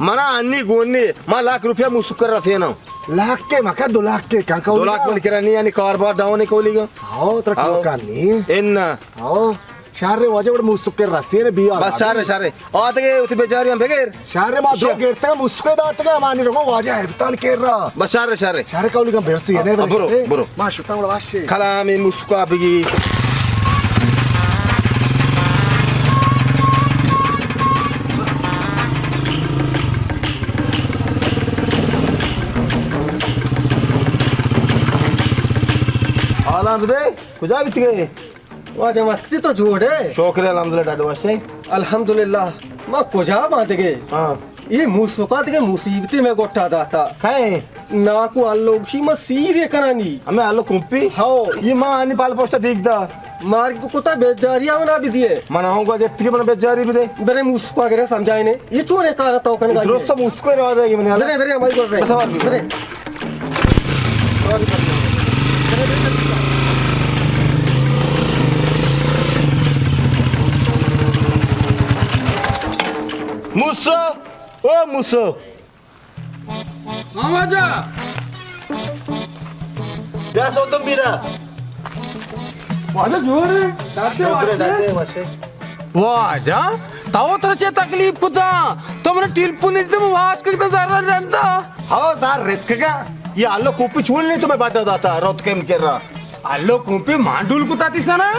मना अन्नी गोन्नी मा ₹1,00,000 मुसुक कर रहे हैं ना लाख के मका 2 लाख के का 2 लाख में किरानी यानी कारबार डाउन है कोली का आओ तो ठोकानी इन्ना आओ शारे वाजे वड मुसुकर रसिये बिया बस सर आते के उते बेजारिया बगैर शारे मा दो गेरते मुसुके दात का मानी रगो वाजे हेबतान केरा बस सर शारे कौली का बेरसी है ने बरो मा शुता वड वाशे खलामी मुस्कुआ बिगी आला बदे कुजा बित गए वाजा मस्ती तो जोड़ है शौकरे अल्हम्दुलिल्लाह डाडो वासे अल्हम्दुलिल्लाह मां कोजा बांध गए हां ये मुसुकात के मुसीबते में गोटा दाता खाए ना को अल्लोशी में सीरे करानी हमें आलो कुंपी हाओ ये मां आनी पाल पोस्टा ठीक दा मार्ग को कोता बेजारिया बना भी दिए मना होगा जब तक बना बेजारी भी दे मेरे मुसुका करे समझाए ने ये चोरे का तो कन का दोस्त सब उसको रहा देगी मैंने मेरे मेरे हमारी बोल रहे मेरे मुसो ओ मुसो हाँ वाजा क्या सो तुम बिना वाजा जोर है दाते वासे वाजा ताओ तरचे तकलीफ कुता तो मैंने टिलपुन एकदम वाज करता जरा रहता हाँ दार रेत का ये आलो कुपी छूल नहीं तुम्हें बाटा दाता रोत के कर रहा अल्लो कुंपी मांडूल कुता तीसना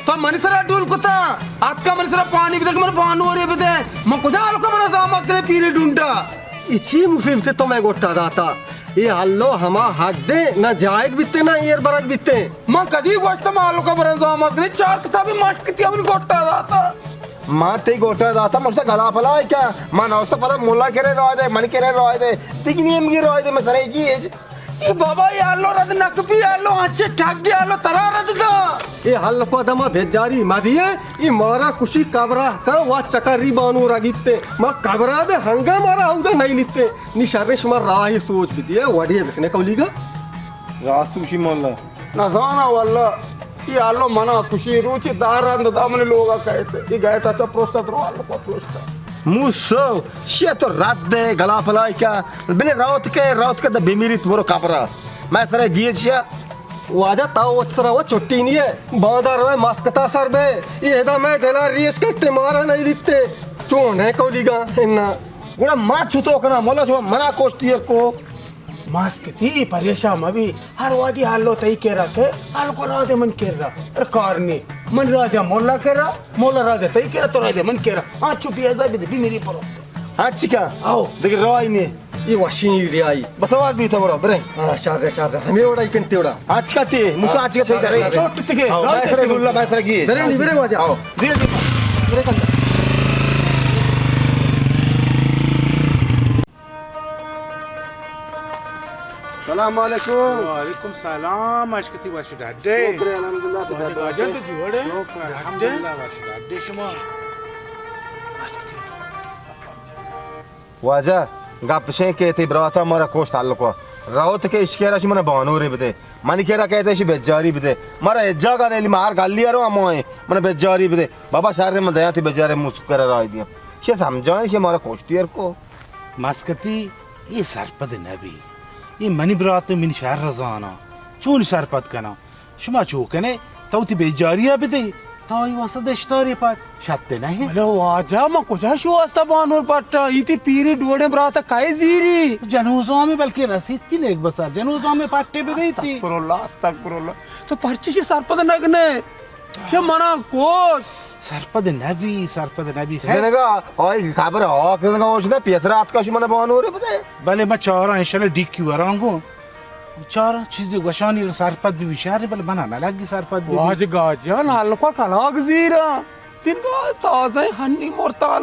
तो मनीसरा डूल कुता आका मनीसरा पानी बिदक मन पानु और ये बिदे म कुजा आलो का मना दामत करे पीरे ढूंढा इची मुसीबते तो मैं गोटा दाता ये हल्लो हमा हड्डे ना जाएग बिते ना ईयर बरक बिते म कदी गोश्त में आलो का मना दामत करे चार किताबें मश्क किती अपन गोटा दाता मां ते गोटा दाता मुझसे गला फला है क्या मां ना उसको पता मुल्ला करे रहा दे मन करे रहा दे तिकनी एम की रहा दे मैं सरे की एज ये बाबा ये आलो रद नक भी आलो अच्छे ठग गया आलो तरा रद दा ये हल्लो को दमा बेजारी मदिए ये मारा खुशी कबरा का वा चकरी बानू रगिते मा कबरा बे हंगा मारा उदा नहीं लिते निशारे शुमार राही सोच भी दिए वडिए बेकने कौलीगा रासूशी मोल्ला ना जाना वाला ये आलो मना खुशी रुचि दारांद दामने लोगा कहते ये गए था प्रोस्ता तो आलो को प्रोस्ता मुसो शिया तो रात दे गला फला क्या बिले राउत के द बिमिरित बोरो कापरा मैं सरे गिए शिया वाजा ताओ वत्सरा वो चोटी नहीं है बांधार में मास्कता सर बे ये दा मैं देला रियस करते मारा नहीं दिखते चोन है कौलीगा इन्ना गुड़ा मां छुतो कना मोला छो मना कोस्टियर को मास्क थी परेशान अभी हर वादी हालो तई के रखे हाल को राधे मन के रहा अरे कारनी मन राधे मोला के रहा मोला राधे तई के रहा तो राधे मन के रहा हाँ चुपी ऐसा भी देखी मेरी परो हाँ चिका आओ देख रवाई ने ये वाशिंग इडी आई बस आवाज भी था बरो बरे हाँ शार हमें ओड़ा इकन तेड़ा आज का ते मुसा आज का ते करे चोट तके मैं सरे गुल्ला मैं सरे गिए मेरे नहीं मेरे वाजा आओ धीरे धीरे मेरे कंधा सलाम वालेकुम वालेकुम सलाम अशकती वाशुदाडे शुक्र अल्हम्दुलिल्लाह वाजन तो जुवड़े अल्हम्दुलिल्लाह वाशुदाडे शमा वाजा गपशे कहते ब्राता मरा कोश ताल्लुक राउत के इश्केरा शुमना बानूरे बते मन केरा कहते शी बेजारी बते मरा जगह ने मार गालिया रो मोए मन बेजारी बते बाबा शारे में दया थी बेचारे मुस्कर रहा दिया शे समझाए शे मारा कोष्टियर को मास्कती ये सरपद नबी ये मनी ब्रात मिन शहर रजाना चून सरपद कना शुमा चूकने तौती बेजारिया बते ताई वसद स्टोरी पाट शत्ते नहीं हेलो वाजा म कुजा शो वास्ता बानूर पट्टा इति पीरी डोडे ब्राता काय जीरी जनूजों में बल्कि रसीद थी लेक बसा जनूजों में पाट्टे भी गई थी अस्तगफुरुल्लाह तो पर्ची से सरपद नगने शे मना कोस सरपद नबी जनगा ओय खबर हो कनगा ओशना पेसरात का शुमना बानूरे बते भले मैं चारा इंशाल्लाह dicky वरांगो Çağırın çizi koşanıyor sarpat bir şehri bile bana melek sarpat bir. Vaz gacan halka kalak zira. Din ka taze hanni mortal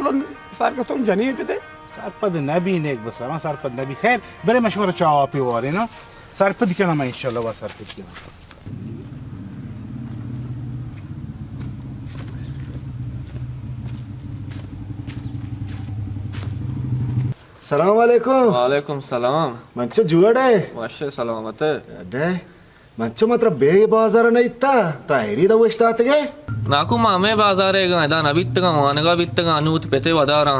sarkatum jani bide. Sarpat ne binek bas ama sarpat ne bi khair bere meşhur çağa pi var ना sarpat dikena ma inşallah va sarpat dikena. सलाम वालेकुम वालेकुम सलाम मंचो जुआड़े माशा सलामत ಅಡ್ಡೆ ಮಂಚು ಮಾತ್ರ ಬೇಗ ಬಾಜಾರನ ಇತ್ತ ತೈರಿದ ವೆಷ್ಟಾತ್ಗೆ नाकू मामे बाजार है गादा नबित्तगा मानगा बित्तगा अनूत पेते वदारा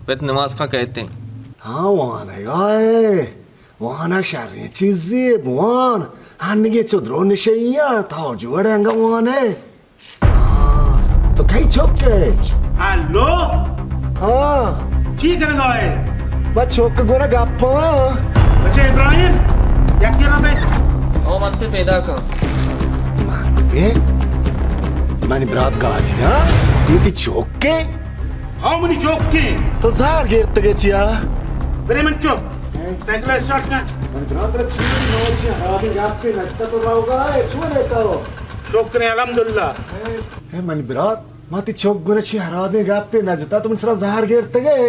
पेत नमाज का कहते हैं ಹಾ ವಾನಗಾಯ್ ವಾನಾಗ ಶಾರಿ ಚೀಜಿ ವಾನ್ ಹನ್ನಿಗೆ ಚುದ್ರೋ ನಿಶಯ್ಯ ತಾವ್ ಜುವಡೆ ಹಂಗ ವಾನೆ तो कई छोके Allo? हाँ ठीक है ना है मैं छोक गोना गप्पा बच्चे इब्राहिम या क्या नाम है ओ मत पे पैदा का बे मैंने बरात गाजी हाँ ये छोके हाउ मेनी चौकी तो जार गिरत गए चिया बरे मन चुप साइकिल स्टार्ट कर मैंने बरात रे छुरी नोची हराबी गप्पे लगता तो राउगा छुआ लेता हो शुक्र अल्हम्दुलिल्लाह है मैंने बरात माती छोक गोना ची हराबी गप्पे नजता तुम सरा जार गिरत गए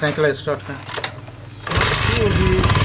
साइकिल स्टार्ट कर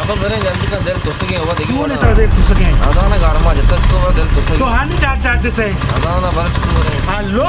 अब मेरे जल्दी का दिल तो सके वो देखिए कौन इतना देर तू सके अदाना गारमा जब तक तो दिल तो तो सके हानी डाट डाट देते अदाना बरच तो रे हेलो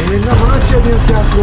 इन्हें मां चे दिन से आपको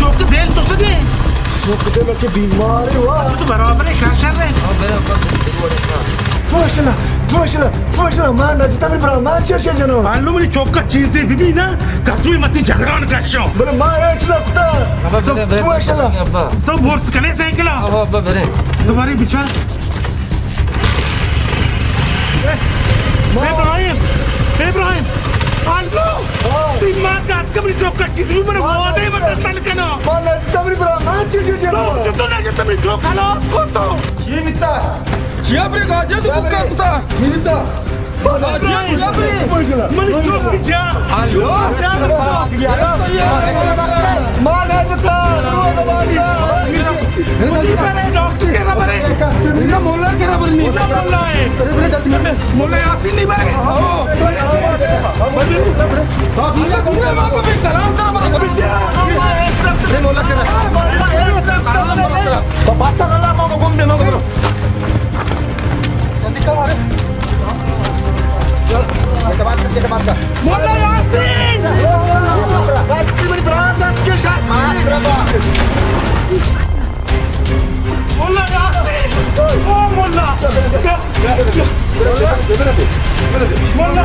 चौक देल तो सके छोक दे में के बीमार हुआ तो बराबर है शर है और मेरे ऊपर दिल बड़े का माशाल्लाह मां नजता में बरा मां चे जनो मालूम नहीं चौक का चीज दे बीबी ना कसमी मती झगड़ान कर शो बरा मां एच लगता अब मेरे माशाल्लाह अब्बा तो वोट कने साइकिल अब अब्बा मेरे तुम्हारी बिछा इब्राहिम इब्राहिम हेलो दिमाग का कभी चौक का चीज भी मेरे वो दे मत तल कनो मां नजता में बरा मां चे जनो तो तो ना जो तुम जो खालो उसको तो ये बिता Chia bre gaja tu bukan ta. ये बिता मन चौक जा Allo? मां नजता मुझे परे डॉक्टर के ना परे Na mola kera barni. ना बोला है Mola yasin ni bare. Pura ma ko be kalam tara ma ko be. बात कर ला मां को घूम देना करो जल्दी करो अरे चल बात कर मोला यासीन बाकी मेरी बरात के साथ मोला यासीन ओ मोला मोला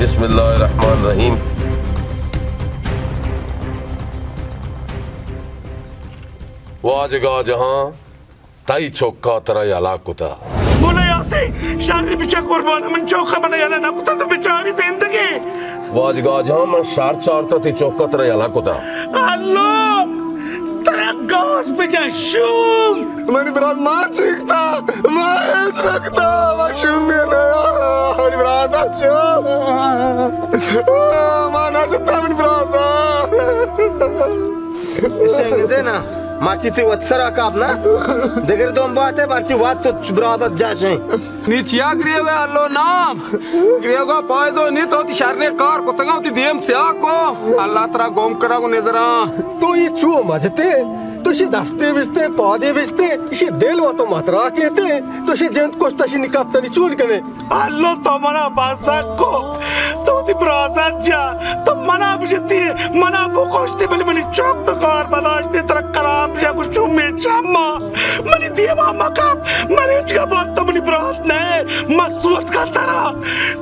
बिस्मिल्लाहिर्रहमानिर्रहीम वाजगा जहां ताई चौका तरा यालाकुता मोला यासीन शारी बिचा कुर्बान मन चौक बना याला ना कुता तो बेचारी जिंदगी वाजगा जहां मैं शार चारता थी चौका तरा यालाकुता अल्लाह तेरा गास पे जा शूम मेरी बरात मां चीखता मां एच रखता मां शुम्य नया मेरी बरात अच्छो मां नजता मेरी बरात शेंगते ना माची ती वत्सरा का अपना देगर दोन बात है माची बात तो चुबरावत जाशे Ni chia griye ve allo naam. Griye ga paydo ni to ti sharne kar ko tanga ti diem se ako. Allah tara gom kara ko nezara. तो ये चू मजते तो शे दस्ते बिस्ते पौधे बिस्ते इसे दिल वा तो मात्रा कहते तो शे जंत कोश तशी निकापता नि चूल कने अल्लाह तो मना बासाको तो ती ब्रासा जा तो मना बिजती मना वो कोष्टी बली मनी चौक तो कार बदाश्ती तेरा कलाम जा कुछ में चम्मा मनी दिया मामा का मनी उसका बात तो मनी ब्रात ने मसूद का तरह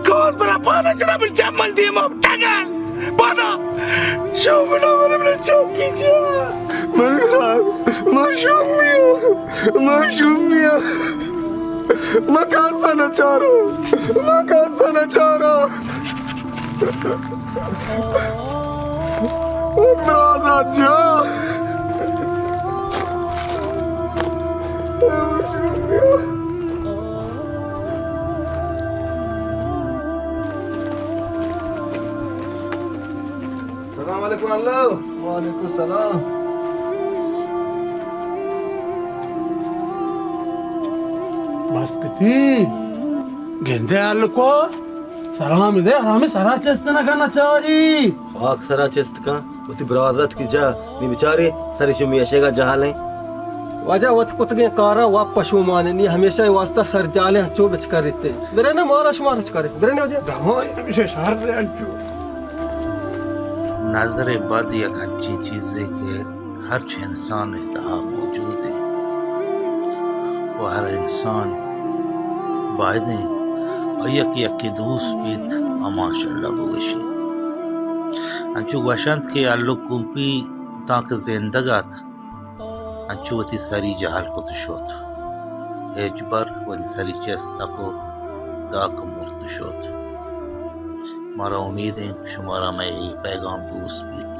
कोस बरा पादा चला मनी चम्मल दिया माम टगल पादा शो बना मेरे चौकी जा मेरी बरात मां शुम्य मैं कैसा नचारो ब्राजा जा सलाम अलैकुम अल्लाह। वालेकुम सलाम। Basketi. Gende alko. Salam de hame sara chestana kana chari. खाक सरा चेस्त का उती बरादत की जा नी बेचारे सरी चुमी यशेगा जहाल है वजह वत कुतगे कारा वा पशु माने नी हमेशा ये वास्ता सर जाले चो बिच करते मेरे ना मारश करे मेरे ने वजह Gahoy hamishe shahar re anchu. नजर बद एक अच्छी चीज़ है कि हर इंसान तहा मौजूद है वो हर इंसान बायदे और यकी दोस्त बीत माशाल्लाह बुवशी अंचु वशंत के आलू कुंपी ताक जिंदगात अंचु वती सरी जहाल को तुशोत हेजबर वती सरी चेस्ता को दाक मुर्तशोत मारा उम्मीद है शुमारा में ये पैगाम दोस्त बीत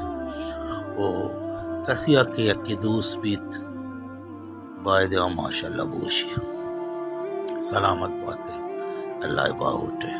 ओ कसी अके दोस्त बीत बायदे माशाल्लाह बुवशी सलामत बात है अल्लाह बाहुटे